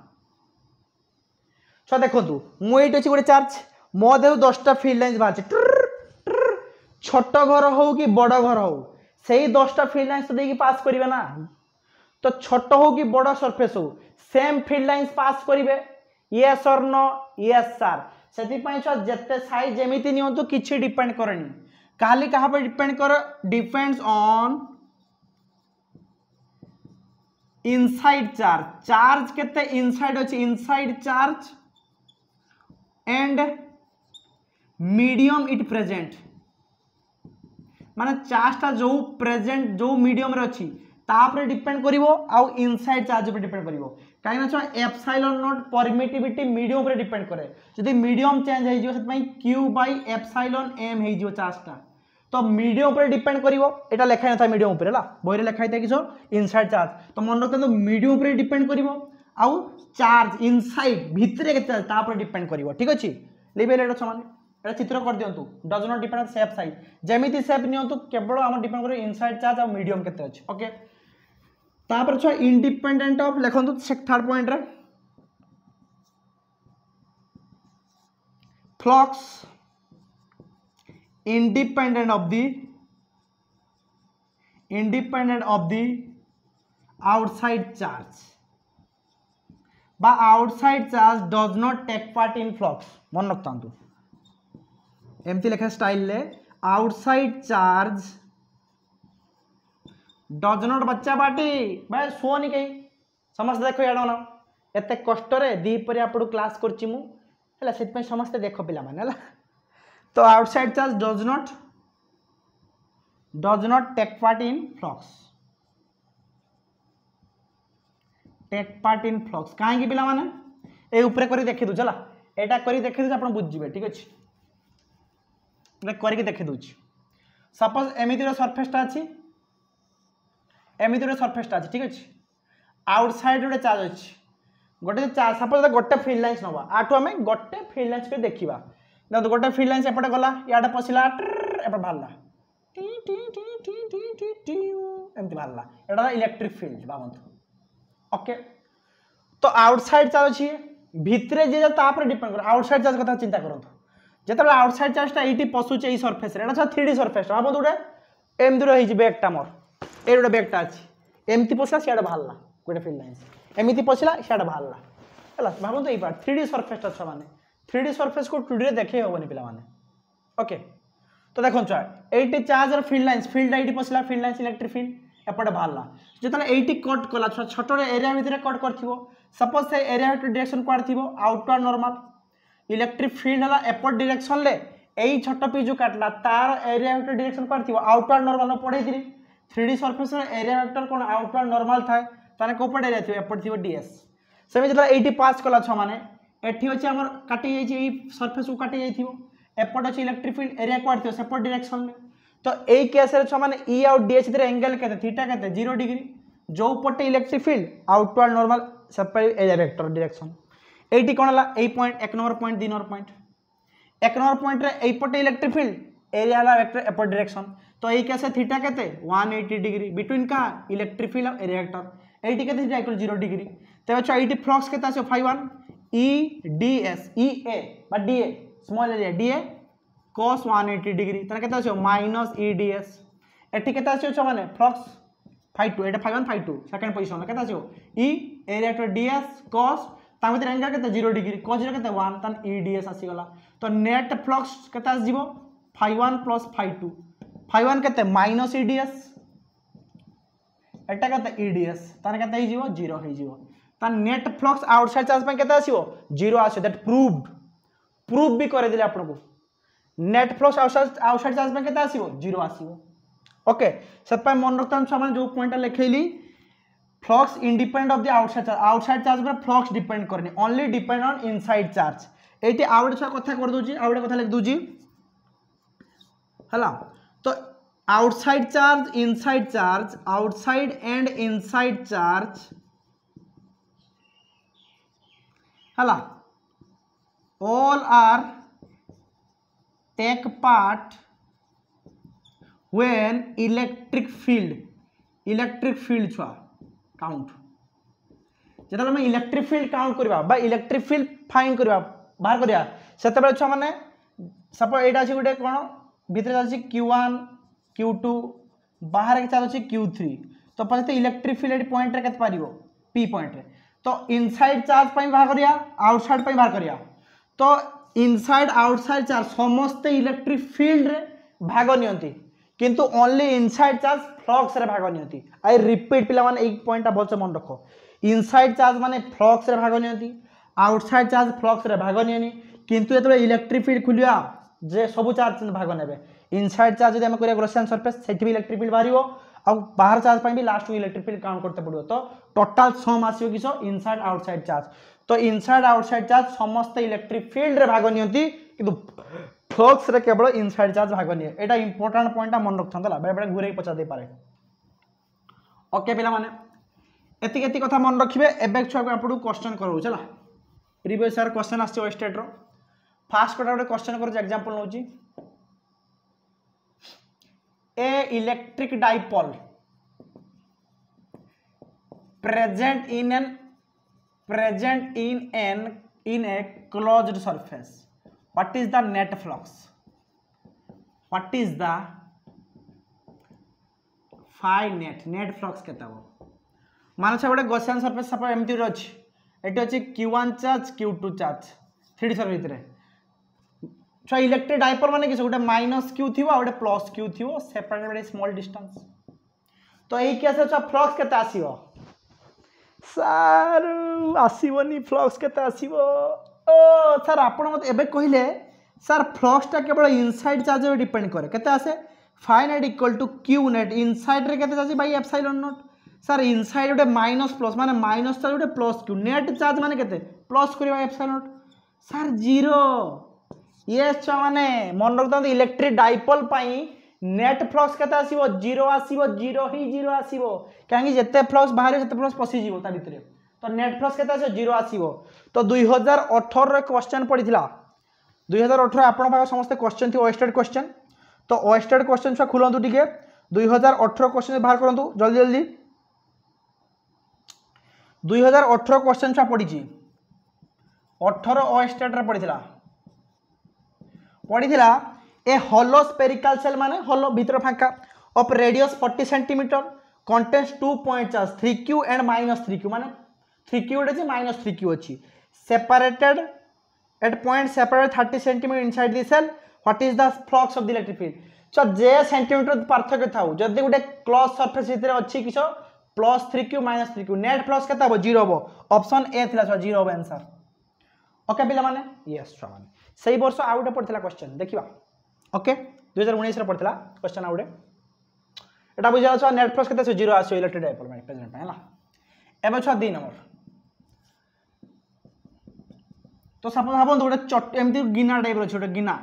सो देखो मु एट अच्छी गोटे चार्ज मो देह 10टा फील्ड लाइन्स बाहर छोट घर हो कि बड़ घर हो से 10टा फील्ड लाइन्स तो पास करेंगे ना तो छोट हो कि बड़ सरफेस हो सेम फील्ड लाइन्स पास करेंगे यस और नो यस सर से छुआ जिते साइज जमीती नियंतु किसी डिपेंड करनी खाली क्या डिपेंड कर depends on inside charge charge केते इनसाइड अच्छे inside charge and medium it present माने चार्जटा जो प्रेजेंट जो मीडियम रे अच्छी तापर डिपेंड करिवो आउ इनसाइड चार्ज पर डिपेंड करिवो काहे ना छ एप्सिलॉन नॉट परमिटिविटी मीडियम पर डिपेंड करे जदि मीडियम चेंज हे जिवो सेतमै q बाय एप्सिलॉन m हे जिवो चार्जटा तो मीडियम पर डिपेंड करिवो एटा लेखा न था मीडियम पर हला बोइरे लेखा था किछो इनसाइड चार्ज तो मन रखतो मीडियम पर डिपेंड करिवो आउ चार्ज इनसाइड भितरे के चार्ज तापर डिपेंड करिवो ठीक अछि लेबल एटा समान एटा चित्र कर दियंतु does not depend on shape size जेमिति शेप नियंतु केवल हम डिपेंड करिवो इनसाइड चार्ज और मीडियम केते अछि ओके तापर छ इंडिपेंडेंट ऑफ लिखंतु थर्ड पॉइंट रे flux independent of the outside charge but outside charge does not take part in flux मन रखता एमती लिखा स्टाइल ले outside charge does not बच्चा बाटी भाई सो नहीं कहीं समस्त देखो यार ना एते कष्ट रे दीप रे आपडू क्लास करची मु हला सेत पे समस्त देखो पिला माने हला तो outside charge does not take part in flux कहीं पिला माने ए ऊपर करी देखि दु चला एटा करी देखि दु आपण बुझ जिवे ठीक अछि एटा करी देखि दुछि सपोज एमितिर सरफेसटा अछि ठीक अछि आउटसाइड रे चार्ज अछि गोटे चार्ज सपोज गोटे फील्ड लाइन्स नबा आठो हमें गोटे फील्ड लाइन्स पे देखिबा देखो गोटे फील्ड लाइन एपटे गला याडे पसिला एपटे बाहरला टी टी टी टी टी टी टी एमती बाहरला एटा इलेक्ट्रिक फील्ड बाबंतु ओके तो आउटसाइड चार्ज अछि भितरे जे तापर डिपेंड कर आउटसाइड चार्ज कथा चिंता करंतु जेतबे आउटसाइड चार्जटा एटी पसुचे ए सरफेस रे एटा 3D सरफेस बाबंतु उडे एमदी रही जे बैकटा मोर ए उडे बैकटा अछि एमती पसला सियाडे बाहरला गोटे फील्ड लाइन एमती पसला सियाडे बाहरला हला बाबंतु ए पार्ट 3D सरफेस ता माने 3D सरफेस को 2D रे देखे होबनी पिला माने ओके तो देखो छ 80 चार्ज और फील्ड लाइंस फील्ड आईडी पसला फील्ड लाइंस इलेक्ट्रिक फील्ड एपटे बाहरला जेतले 80 कट कला छोटो एरिया भितरे कट करथिबो सपोज से एरिया भितर डायरेक्शन क्वाड थिबो आउटवर्ड नॉर्मल इलेक्ट्रिक फील्ड हला एपट डायरेक्शन ले एई छोटो पीजु काटला तार एरिया भितर डायरेक्शन क्वाड थिबो आउटवर्ड नॉर्मल पढै दिली 3D सरफेस रे एरिया वेक्टर कोन आउटवर्ड नॉर्मल थाए ताने कोपट एरिया थिबो एपट थिबो ds सेमे जेतला 80 पास कला छ माने एठी अछि हमर काटी जाई छै ई सरफेस को काटी जाई थिबो एपट अछि इलेक्ट्रिक फील्ड एरिया क्वाड थिबो सेपट डायरेक्शन में तो एई केस रे छ माने e और ds रे एंगल केते थीटा केते 0 डिग्री जो पटे electric field outward normal separate area vector direction एटी कोन हला ए पॉइंट एक नंबर पॉइंट 2 नंबर पॉइंट एक नंबर पॉइंट रे एई पटे इलेक्ट्रिक फील्ड एरिया हला वेक्टर एपट डायरेक्शन तो एई केस थीटा केते 180 डिग्री बिटवीन का इलेक्ट्रिक फील्ड और एरिया वेक्टर एटी केते थीटा इक्वल 0 डिग्री तबे छ 80 फ्लक्स केते आसे φ1 EDS EA बा DA small area DA cos 180 degree तने केता छै माइनस EDS एठी केता छै छ माने फ्लक्स φ2 एटा φ1 φ2 सेकंड पोजीशन केता छै E area to DS cos ता भीतर एंगल केता 0 डिग्री cos 0 केता 1 तन EDS आसी गला तो नेट फ्लक्स केता जीवो φ1 + φ2 φ1 केते माइनस EDS एटा केता EDS तने केता ही जीवो 0 हे जीवो ता नेट फ्लक्स आउटसाइड चार्ज पे केता आसीबो 0 आसीबो दैट प्रूव भी करे दिले आपन को नेट फ्लक्स आउटसाइड चार्ज पे केता आसीबो 0 आसीबो ओके सब पे मन रखता हम सामान जो पॉइंट लिखेली flux independent of the outside charge पर फ्लक्स डिपेंड करनी only depend on inside charge एटी आउट छ कथा कर दोजी आउट कथा लिख दोजी हला तो outside charge inside charge outside and inside charge हला all are take part when electric field छुआ काउंट जेतले हम इलेक्ट्रिक फील्ड काउंट करबा बा इलेक्ट्रिक फील्ड फाइंड करबा बाहर करबा से छुआ मैंने सपोज यहाँ अच्छे गोटे कौन भितर चलती Q1 Q2 बाहर चलती Q3 तो पचे इलेक्ट्रिक फील्ड पॉइंट रे पार P पॉइंट रे तो इनसाइड चार्ज बाहर करिया आउटसाइड बाहर करिया तो इनसाइड आउटसाइड चार्ज समस्ते इलेक्ट्रिक फील्ड रे भाग नियंती किंतु ओनली इनसाइड चार्ज फ्लक्स रे भाग नियंती। आई रिपीट पिला माने एक पॉइंट भलसे मन रखो इनसाइड चार्ज माने फ्लक्स रे भाग नियंती आउटसाइड चार्ज फ्लक्स रे भाग नियनी किंतु एतबे इलेक्ट्रिक फील्ड खुलिया जे सब चार्ज भाग नेबे इनसाइड चार्ज जदि हम करिया गॉसियन सरफेस सेठी भी इलेक्ट्रिक फील्ड बाहरियो आ बाहर चार्ज भी लास्ट को इलेक्ट्रिक फील्ड काउंट करते पड़ो तो टोटल सम आसीयो किसो इनसाइड आउटसाइड चार्ज तो इनसाइड आउटसाइड चार्ज समस्त इलेक्ट्रिक फील्ड रे भाग नियंती किंतु फ्लक्स रे केवल इनसाइड चार्ज भाग निये एटा इंपोर्टेंट पॉइंट मन रखथला बेले बेले घुरे पचा दे पारे। ओके पिला माने एति एति कथा मन रखिबे एबे छुआ को आपडू क्वेश्चन करू चला प्रीवियस ईयर क्वेश्चन आछि वेस्टेड रो फास्ट कोटा गोटे क्वेश्चन कर एग्जांपल नउची a electric dipole present in a closed surface what is the net flux what is the phi net flux केता हो मान छ गोटे गॉसियन सरफेस सपोज एमटी रो अछि एटी अछि Q1 charge Q2 charge 3D surface रे छ electric dipole माने किस गोटे माइनस Q थिवो गोटे प्लस Q थिवो सेपरेटेड बाय स्मॉल डिस्टेंस तो एई केस छ फ्लक्स केता आसीबो सर आसीबोनी फ्लक्स केता आसीबो ओ सर आपण मत एबे कहिले सर फ्लक्स ता केवल इनसाइड चार्ज पे डिपेंड करे केते आसे phi net equal to Q net inside रे केते जासी by epsilon naught sir inside गोटे माइनस प्लस माने माइनस चार्ज गोटे प्लस Q नेट चार्ज माने केते प्लस करबा एप्सिलॉन नॉट सर जीरो ये छ माने मन रखता इलेक्ट्रिक डाइपोल पाई नेट फ्लक्स केते आसीबो जीरो आसीबो जीरो ही जीरो आसीबो काहे जते फ्लक्स बाहर सेते फ्लक्स पसी जीवो ता भितरे तो नेट फ्लक्स केते आसीबो जीरो आसीबो तो 2018 रे क्वेश्चन पडिथिला 2018 आपण पाखा समस्त क्वेश्चन थी वेस्टेड क्वेश्चन तो वेस्टेड क्वेश्चन छ खुलंतु टिके 2018 क्वेश्चन बाहर करंतु जल्दी जल्दी 2018 क्वेश्चन छ पडिची 18 वेस्टेड रे पडिथिला ए होलो स्पेरिकल सेल माने होलो भीतर फांका of radius 40 centimetre contains 2 point charge 3q and -3q माने 3q अछि -3q अछि separated at point separate 30 centimetre inside the cell what is the flux of the electric field so जे centimetre पार्थक्य थाउ जदी गुटे क्लोज सरफेस भितर अछि किछो +3q -3q नेट फ्लक्स केता हो 0 हो ऑप्शन ए थिला 0 हो आंसर। ओके पिला माने यस छ माने सही वर्ष आउटे पड़थिला क्वेश्चन देखिबा ओके 2019 रे पड़थिला क्वेश्चन आउटे एटा बुझा छ नेट फ्लक्स केते 0 आसो इलेक्ट्रिक डाइपोल में प्रेजेंट हैला एबे छ 2 नंबर तो सपोज भाबो गोटे चट एमती गिना टाइप रो छोटे गिना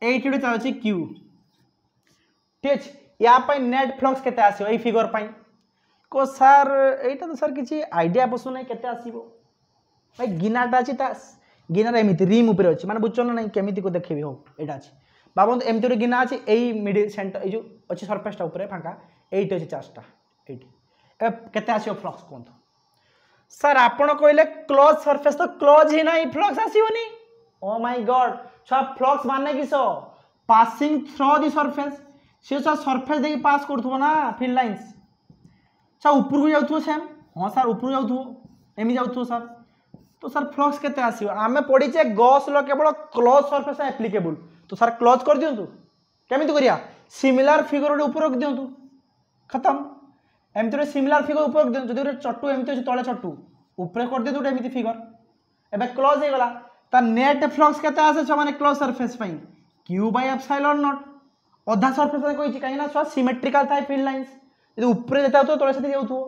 एठी रे चालछि Q ठीक अछि या पय नेट फ्लक्स केते आसो एई फिगर पय को सर एटा तो सर किछि आईडिया पसु नै केते आसीबो भाई गिनाटा अछि ता गिनार एमिति रिम ऊपर अछि माने बुझछन नै केमिति को देखबी हो एटा अछि बाबन एमिति रे गिना अछि एई मिडिल सेंटर ए जो अछि सरफेस ता ऊपर फांका एइट अछि चार्जटा एइट ए केते आसीओ फ्लक्स कोंतो सर आपण कहले क्लोज सरफेस तो क्लोज ही नाही फ्लक्स आसीओनी ओ माय गॉड सब फ्लक्स माने किसो पासिंग थ्रू द सरफेस से सब सरफेस दे पास करथबो ना फील्ड लाइंस सब ऊपर को जाउथबो सेम हां सर ऊपर जाउथबो एमि जाउथबो सर तो सर फ्लक्स केते आसीओ आमे पढिचे गॉस लॉ केवल क्लोज सरफेस एप्लीकेबल तो सर क्लोज कर दियंतु केमिति करिया सिमिलर फिगर रे ऊपर रख दियंतु खत्म एमति रे सिमिलर फिगर ऊपर रख दियंतु जदि चट्टू एमति अछि तळे चट्टू ऊपर कर दियंतु एमति फिगर एबे क्लोज हे गला ता नेट फ्लक्स केते आसे छ माने क्लोज सरफेस पई q बाय एप्सिलॉन नॉट अधा सरफेस रे कहिछि काहे ना छ सिमेट्रिकल थाई फील्ड लाइंस जदि ऊपर जेता तो तळे सेति जाउथो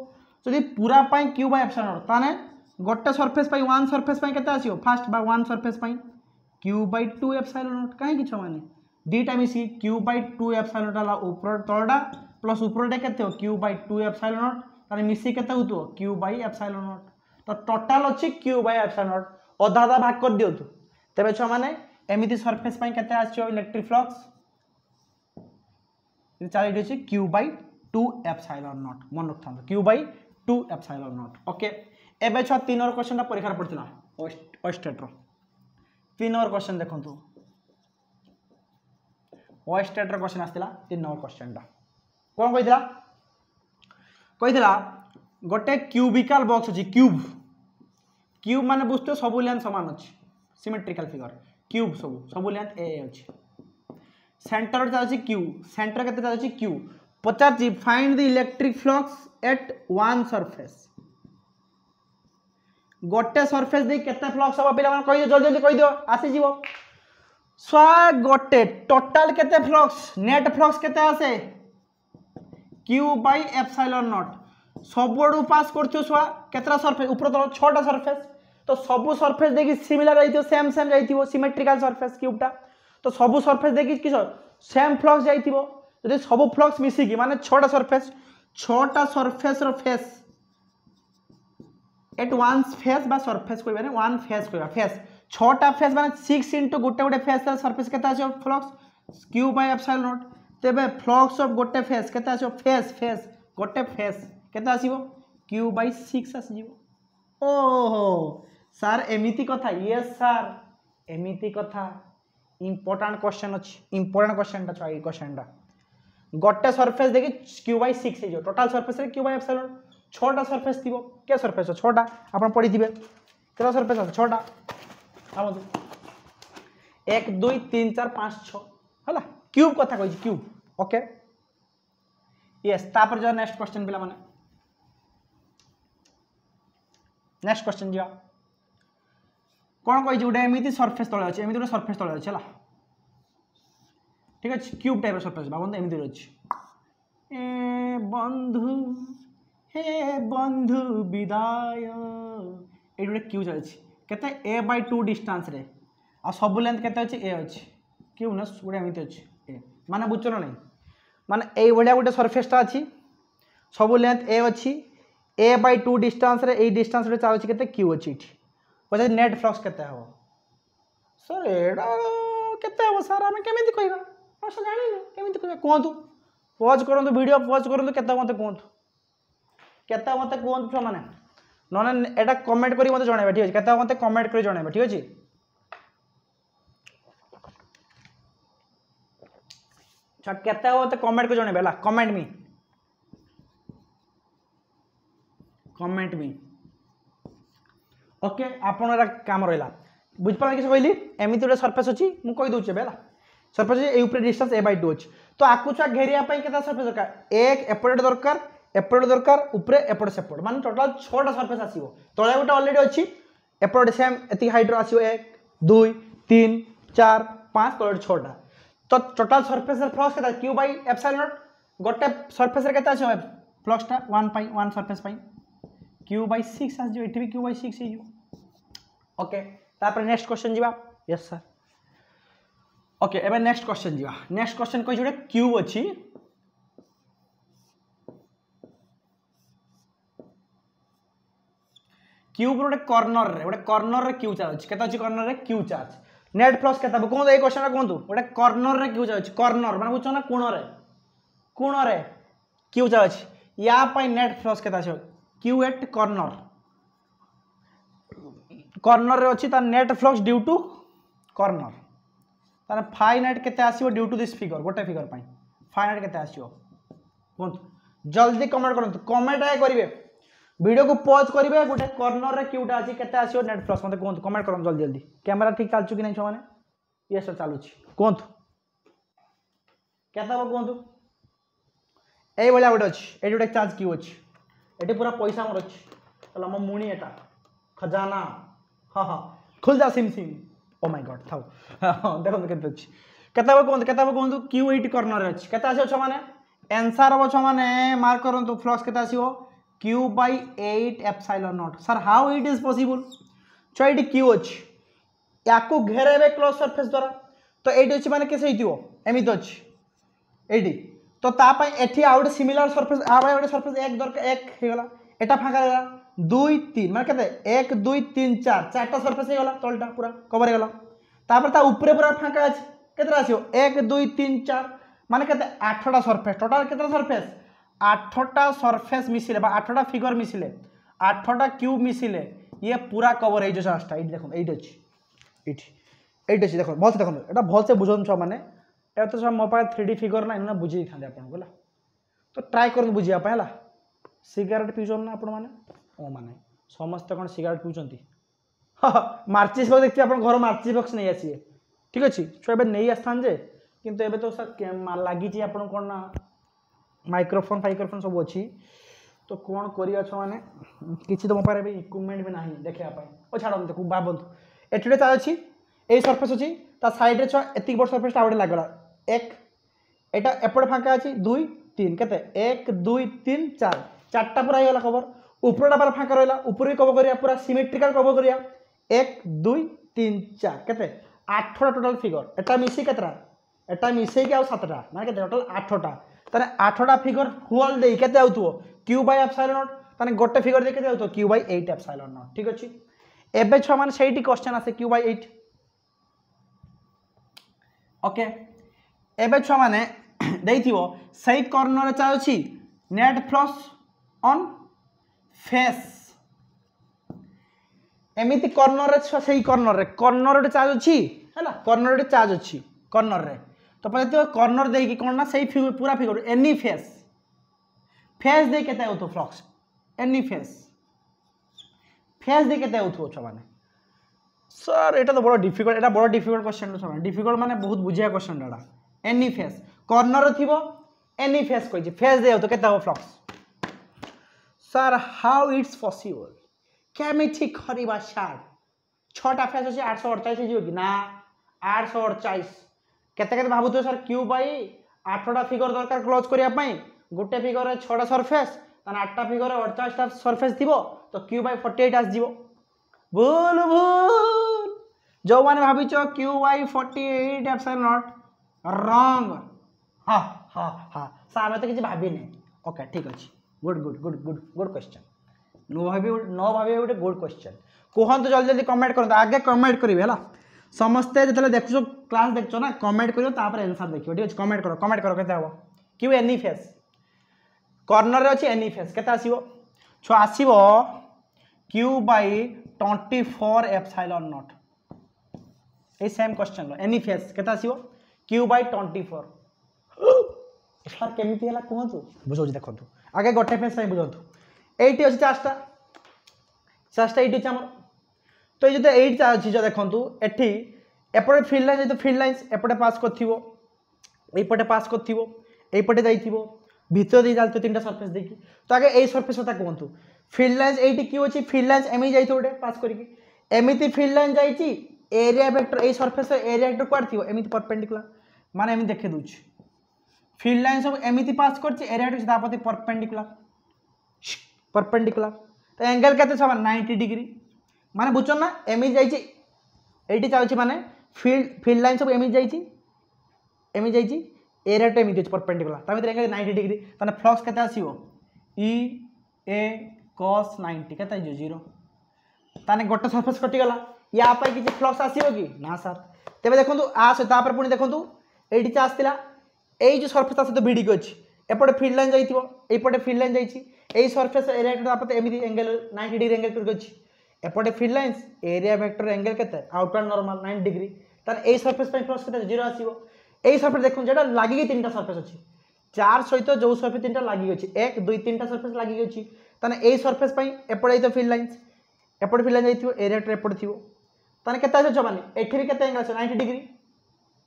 जदि पूरा पई q बाय एप्सिलॉन नॉट ताने गोटे सरफेस पई वन सरफेस पई केते आसीओ फर्स्ट बाय वन सरफेस पई q बाय 2 एप्सिलॉन नॉट काहे कि छ माने डी टाइम इसी q बाय 2 एप्सिलॉन नॉट ला ऊपर तळडा प्लस ऊपर डे केते हो q बाय 2 एप्सिलॉन नॉट ताने मिसी केते होतो q बाय एप्सिलॉन नॉट तो टोटल अछि q बाय एप्सिलॉन नॉट आधा आधा भाग कर दियौ तबे छ माने एमिति सरफेस पई केते आछियो इलेक्ट्रिक फ्लक्स इ चाहि अछि q बाय 2 एप्सिलॉन नॉट मन रखथां q by 2 epsilon naught okay एबे छ तीन और क्वेश्चन परीक्षा पड़थिला ओस्टेट रो 3 नंबर क्वेश्चन देखो ओएस्टेट क्वेश्चन आसला 3 नंबर क्वेश्चन टा कौन कही गोटे क्यूबिकल बॉक्स अच्छी क्यूब माने बुझते सब लेंथ समान अच्छी सिमेट्रिकल फिगर क्यूब सब लेंथ ए अच्छी सेंटर चलती क्यू सेंटर के चलती क्यू पचार find the electric flux at one surface गोटे सरफेस दे केते फ्लक्स हम पे कही जल्दी जल्दी कही दियो आसी जीवो स्वा गोटे टोटल केते फ्लक्स नेट फ्लक्स केते आसे क्यू बाय एप्सिलॉन नॉट सबुआडू पास करथियो स्वा केतरा सरफेस ऊपर तो 6टा सरफेस तो सबु सरफेस देखि सिमिलर जाइथियो सेम जाइथियो सिमेट्रिकल सरफेस क्यूबटा तो सबु सरफेस देखि कि सेम फ्लक्स जाइथियो जदि सबु फ्लक्स मिसी की माने 6टा सरफेस रो फेस एट वन फेस बा सरफेस कोइ माने वन फेस कोइ फेस 6टा फेस माने 6 इनटू गोटे फेस सरफेस केता आछो flux q by epsilon naught तेबे फ्लक्स ऑफ गोटे फेस केता आछो फेस गोटे फेस केता आसीबो क्यू बाय 6 आसीबो ओहो सर एमिति कथा यस सर एमिति कथा इंपोर्टेंट क्वेश्चन अछि इंपोर्टेंट क्वेश्चन टा छाई क्वेश्चन टा गोटे सरफेस देखि क्यू बाय 6 हे जो टोटल सरफेस रे क्यू बाय एप्सिलॉन 6टा सरफेस थिबो के सरफेस 6टा आपण पढि दिबे केटा सरफेस 6टा हम 1 2 3 4 5 6 हला क्यूब कथा कहि क्यूब ओके यस तापर जो नेक्स्ट क्वेश्चन पिला माने नेक्स्ट क्वेश्चन जा कौन कही गोटे एमती सरफेस तले अच्छे एमती गोटे सरफेस तले अच्छे ठीक अच्छे क्यूब टाइप सरफेस भावत एमती अच्छे ए बंधु हे बंधु विदाय ये गोटे क्यू चलती केते ए बाय 2 डिस्टेंस रे आ सब लेंथ केते अच्छे ए अच्छे क्यू ना गोटे एमती अच्छे ए माने बुझ ना नहीं माने ए भलिया गोटे सरफेसटा अच्छी सब लेंथ ए अच्छी ए बाय 2 डिस्टेंस रे ए डिस्टेंस रे चलती केते क्यू अच्छी पचास नेट फ्लक्स केते हो सर एडा केते हो सर आमे केमिति कहबा हम सर जानि न केमिति कहबा कोंतु पॉज करंतु वीडियो पॉज करंतु केते मते कोंतु छुआ माने नने एडा कमेंट करी मते जणाइबा ठीक अछि केते मते कमेंट करी जणाइबा ठीक अछि छट केते मते कमेंट करी जणाइबा ला कमेंट मी ओके आपन काम रहा बुझ पार किसी कहली एमती गोटे सरफेस अच्छी मुझे कही दूचे है सरफेस ये डिस्टेंस ए बाय 2 अच्छी तो आपको छुआ घेरिया के सरफेस दरकार एक एपटे दरकार उपरे एपट सेपट मान टोटाल 6टा सरफेस आसो तले गोटे अलरेडी अच्छी एपटे सेम एति हाइट आसो 1 2 3 4 5 तले 6टा तो टोटाल सरफेस फ्लक्स के क्यू बाय एप्सिलॉन नॉट गोटे सरफेस रे केते आसो फ्लक्सटा 1 सरफेस पाई क्यू बाय 6 आस जो एठी भी क्यू बाय 6 हे जो ओके तापर नेक्स्ट क्वेश्चन जीवा यस सर ओके एबे नेक्स्ट क्वेश्चन जीवा नेक्स्ट क्वेश्चन कोइ जोडे क्यूब अछि क्यूब गोटे कॉर्नर रे क्यू चार्ज केता अछि कॉर्नर रे क्यू चार्ज नेट फ्लक्स केता कोन ए क्वेश्चन कोंतु गोटे कॉर्नर रे क्यू चार्ज कॉर्नर माने बुझछ ना कोण रे क्यू चार्ज या पई नेट फ्लक्स केता अछि क्यू एट कॉर्नर रे अछि ता net flux due to corner तार फाइनाइट केते आसीबो ड्यू टू दिस फिगर गोटे फिगर पई फाइनाइट केते आसीबो कोन जल्दी कमेंट करंतु कमेंट आय करिवे वीडियो को पॉज करिवे गोटे कॉर्नर रे क्यूटा अछि केते आसीबो नेट फ्लक्स मते कोन कमेंट करन जल्दी जल्दी कैमरा ठीक चालछु कि नै छ माने यस चालू छी कोन केता हो कोन ए बळा गोटे अछि एडी गोटे चार्ज क्यू अछि एटी पूरा पैसा मोर अछि चलो हम मुणी एटा खजाना हाँ हाँ खुल जा सिम ओ माय गॉड थाउ देखो केते अछि केता कोन क्यू 8 कॉर्नर अछि केता आसी छ माने आंसर हो छ माने मार्क करंतु फ्लक्स केता आसीबो q by 8 epsilon naught sir how it is possible छ एटी क्यू अछि याको घेरेबे क्लोज सरफेस द्वारा तो एटी अछि माने केसे हितियो एमित अछि एटी तो ता पय एठी आउट सिमिलर सरफेस आ भाई गोटे सरफेस एक दरकार एक हे गला एटा फाका गला 2 3 माने केते 1 2 3 4 चारटा सरफेस हे गला तलटा पूरा कवर हे गला तापर ता ऊपरे पूरा फाका अछि केतरा आसीओ 1 2 3 4 माने केते 8टा सरफेस टोटल केतरा सरफेस 8टा सरफेस मिसिले बा 8टा फिगर मिसिले 8टा क्यूब मिसिले ये पूरा कवर हे जो सास्टा इट देखो एट अछि इट एट अच्छी देखो भल से देखो यहाँ भल से बुझन छुआ मैंने ए तो छुआ मो पास 3D फिगर ना इन्हें बुझे था आपको है तो ट्राए कर बुझापी है सिगारेट पीछन ना आपण मैंने ओ माने समस्ते कौन सिगारेट पीछे हाँ मार्चिस बक्स देखिए आप घर मार्चिस बक्स नहीं आसिए ठीक अच्छे छुआ ए नहीं आसते किंतु एबे तो सर लगी आप कौन ना माइक्रोफोन फाइक्रोफोन सब अच्छी तो कौन करिया छ माने किसी तो मो पारे भी इक्विपमेंट भी नहीं देखापी ओ छाड़न देखो भावतु एटे चार्ज अच्छी यही सरफेस अच्छी ता साइड छुआ एतिक बड़ सरफेस आउटे लगला एक एटा एपटे फांका अच्छी 2 3 केते 1 2 3 4 चारटा पूरा होगा कवर उपरटा पर फांका रहा ऊपर कवर करिया पूरा सिमेट्रिकल कवर करिया 1 2 3 4 केते 8टा टोटल फिगर एटा मिसी केतरा एटा मिसे के आ 7टा माने केते टोटल 8टा ताने 8टा फिगर होल दे केते आउथो q बाय एप्सिलॉन नॉट ताने गोटे फिगर दे केते आउथो q बाय 8 एप्सिलॉन नॉट ठीक अछि एबे छ माने सेठी क्वेश्चन आसे q बाय 8 ओके एबे छ माने देइथिवो सही कॉर्नर रे चार्ज अछि नेट फ्लक्स ऑन फेस एमिति कॉर्नर रे सही कॉर्नर रे चार्ज अछि हैला कॉर्नर रे चार्ज अछि कॉर्नर रे तो पता कॉर्नर दे कि कौन ना सही फिगर पूरा फिगर एनी फेस फेस दे केते होतो फ्लक्स एनी फेस दे केते होतो छ माने सर एटा तो बड़ा डिफिकल्ट क्वेश्चन छ माने डिफिकल्ट माने बहुत बुझिया क्वेश्चन एटा एनी फेस कॉर्नर थिबो एनी फेस कहि फेस दे होतो केते हो flux sir how it's possible केमिति खरिबा सर 6टा फेस अछि 848 जियो कि ना 848 केते केते भाबुतो सर q बाय 8टा फिगर दरकार क्लोज करिया पई गोटे फिगर रे 6टा सरफेस तने 8टा फिगर रे 48टा सरफेस थिबो तो q बाय 48 आस जिवो भूल जो माने भाबिचो q बाय 48 एप्सिलॉन नॉट रॉन्ग हां हां हां सामे तो किछि भाबी नै ओके ठीक अछि गुड क्वेश्चन नो भाबी गोटे गुड क्वेश्चन कहंतु जल्दी जल्दी कमेंट करंतु आगे कमेंट करिवे हला समस्ते जो देखो क्लास देखो ना कमेंट करो तापर आंसर देखियो ठीक है कमेंट करो केते हबो क्यू एनी फेस कॉर्नर रे अछि एनी फेस केते आसीबो छो आसीबो q बाय 24 एप्सिलॉन नॉट ए सेम क्वेश्चन लो एनी फेस केते आसीबो q बाय 24 सर केमिति हला कहंतु बुझौ देखंतु आगे गोटे फेस सही बुझंतु 80 अछि चारटा एटी हमर तो ये जो 8 चार्ज अछि जो देखंतु एठी एपटे फील्ड लाइन तो फील्ड लाइन्स एपटे पास करथिबो एपटे पास करथिबो एपटे जाइथिबो भीतर दे जालतो तीनटा सरफेस देखि तो आगे ए सरफेस होता कहंतु फील्ड लाइन्स एठी की होछि फील्ड लाइन्स एमी जाइथो ओडे पास करिकि एमिति फील्ड लाइन जाइछि एरिया वेक्टर ए सरफेस एरिया वेक्टर क्वाड थिबो एमिति परपेंडिकुलर माने एमि देखे दोछि फील्ड लाइन सब एमिति पास करछि एरिया वेक्टर दापति परपेंडिकुलर तो एंगल केते समान 90 डिग्री माने बुझछन ना एमि जाइछि एठी चालछि माने फील्ड लाइन सब एमि जाइछि एरिया टे एमि परपेंडिकुलर ता भीतर एंगल 90 डिग्री ताने फ्लक्स केते आसीबो e a cos 90 केते जो 0 ताने गोटे सरफेस कटि गला या पय किछि फ्लक्स आसीबो कि ना सर तेबे देखंतु आ से तापर पुनी देखंतु एठी चार्ज थिला एई जो सरफेस आसे तो भिडी गछि एपटे फील्ड लाइन जाइथिबो एपटे फील्ड लाइन जाइछि एई सरफेस एरिया टे तापते एमि एंगल 90 डिग्री एंगल कर गछि एपटे field lines area vector angle केते आउटवर्ड नॉर्मल 90 डिग्री ताने एई सरफेस पे फ्लक्स केते 0 आसीबो एई सरफेस देखु जेटा लागि गई तीनटा सरफेस अछि चार सहित जो सरफेस तीनटा लागि गछि 1 2 3टा सरफेस लागि गछि ताने एई सरफेस पई एपटे तो फील्ड लाइन्स एपटे फील्ड लाइन जाइथिबो एरिया टे एपटे थिबो ताने केते आछो जमाने एठी भी केते एंगल আছে 90 degree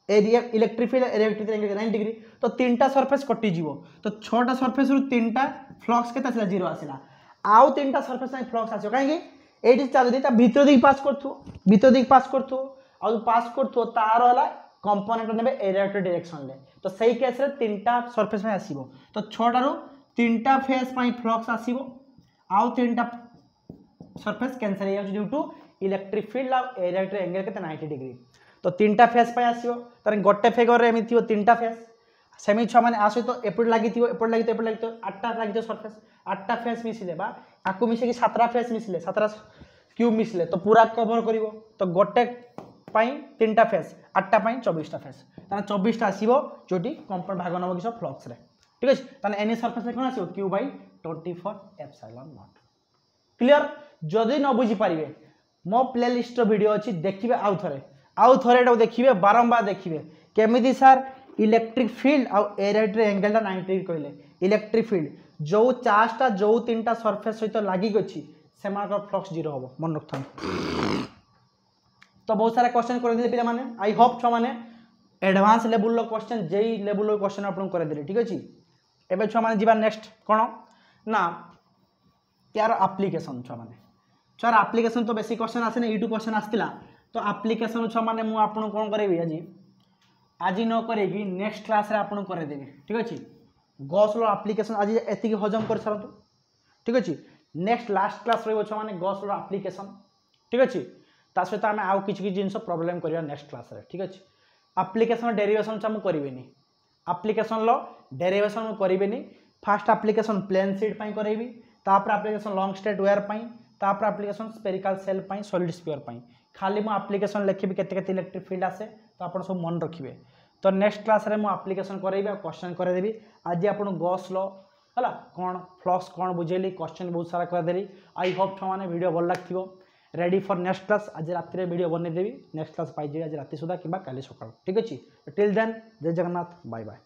area electric field area vector angle 90 degree तो तीनटा सरफेस कटि जीवो तो 6टा सरफेस रु तीनटा फ्लक्स केते आसिला 0 आसिला आउ तीनटा सरफेस पई फ्लक्स आछो काहे कि एठी चार्ज दी ता भीतर दिक पास करथु और पास करथु तार वाला कंपोनेंट नेबे एरिया वेक्टर डायरेक्शन ले तो सही केस रे तीनटा सरफेस में आसीबो तो 6टा रु तीनटा फेस पई फ्लक्स आसीबो आउ तीनटा सरफेस कैंसिल हो ड्यू टू इलेक्ट्रिक फील्ड और एरिया वेक्टर एंगल केते 90 डिग्री तो तीनटा फेस पई आसीबो तारे गोटे फिगर रे एमिथियो तीनटा फेस सेमी छ माने आसो तो एपट लागिथियो आठटा लागिथियो सरफेस आठटा फेस मिसिले बा आकु मिसे कि 7टा फेस मिसिले 7टा क्यूब मिसिले तो पूरा कवर करिवो तो गोटे पई तीनटा फेस 8टा पई 24टा फेस ताने 24टा आसीबो जोटी कंपाउंड भाग नबो किस फ्लक्स रे ठीक अछि ताने एनी सरफेस रे कोन आसीबो q बाय 24 एप्सिलॉन नॉट क्लियर जदी न बुझी परिबे मो प्लेलिस्ट रो वीडियो अछि देखिबे आउ थरे आउ थोड़े एटा देखिए बारंबार देखिए केमिति सर इलेक्ट्रिक फील्ड आउ एरियाटर एंगल 90 डिग्री कहले इलेक्ट्रिक फील्ड जो चार्जटा जो तीनटा सरफेस सहित लागिक अच्छी से फ्लक्स जीरो हम मन रखता। तो बहुत सारा क्वेश्चन कर पे मैंने आई होप छुआ मैंने advance level question JEE level question आपको करदेली ठीक अच्छे। एवं छुआ मैंने जी नेक्स्ट कौन ना यार आप्लिकेसन छुआ मैंने छुआर आप्लिकेसन तो बेसी क्वेश्चन आसे यूट्यूब क्वेश्चन आसला तो आप्लिकेसन छुआ मैंने मुझे आपको कौन करेबी आज न करेगी नेक्स्ट क्लास रे आपन करदेवी ठीक अच्छे। गॉस लॉ एप्लिकेशन आज एति हजम कर सारतु ठीक अच्छे। नेक्स्ट लास्ट क्लास रही छुआ मैंने गॉस लॉ एप्लिकेशन ठीक अच्छे। ता सहित आम आउ किसी जिन प्रॉब्लम करवा नेक्स्ट क्लास रे ठीक अच्छे। एप्लिकेशन डेरिवेशन मुझे करेनि एप्लिकेशन लॉ डेरिवेशन मुझे करेनि फास्ट एप्लिकेशन प्लेन सीट करेबी तापर एप्लिकेशन लॉन्ग स्ट्रेट वेयर तापर application spherical shell solid sphere खाली मु एप्लिकेशन लिखी केते इलेक्ट्रिक फील्ड आसे तो आप सब मन रखिए। तो नेक्स्ट क्लास रे मु एप्लिकेशन करेबी आ क्वेश्चन करदेवी आज आप गॉस लॉ है कौन फ्लक्स कौन बुझेली क्वेश्चन बहुत सारा करदेली। आई होप मैंने वीडियो भल लगे रेडी फॉर नेक्स्ट क्लास आज रात वीडियो बनईदेवी नेक्स्ट क्लास पाई आज राति सुधा कि काली सकाळ ठीक अच्छे। टिल देन जय जगन्नाथ बाय बाय।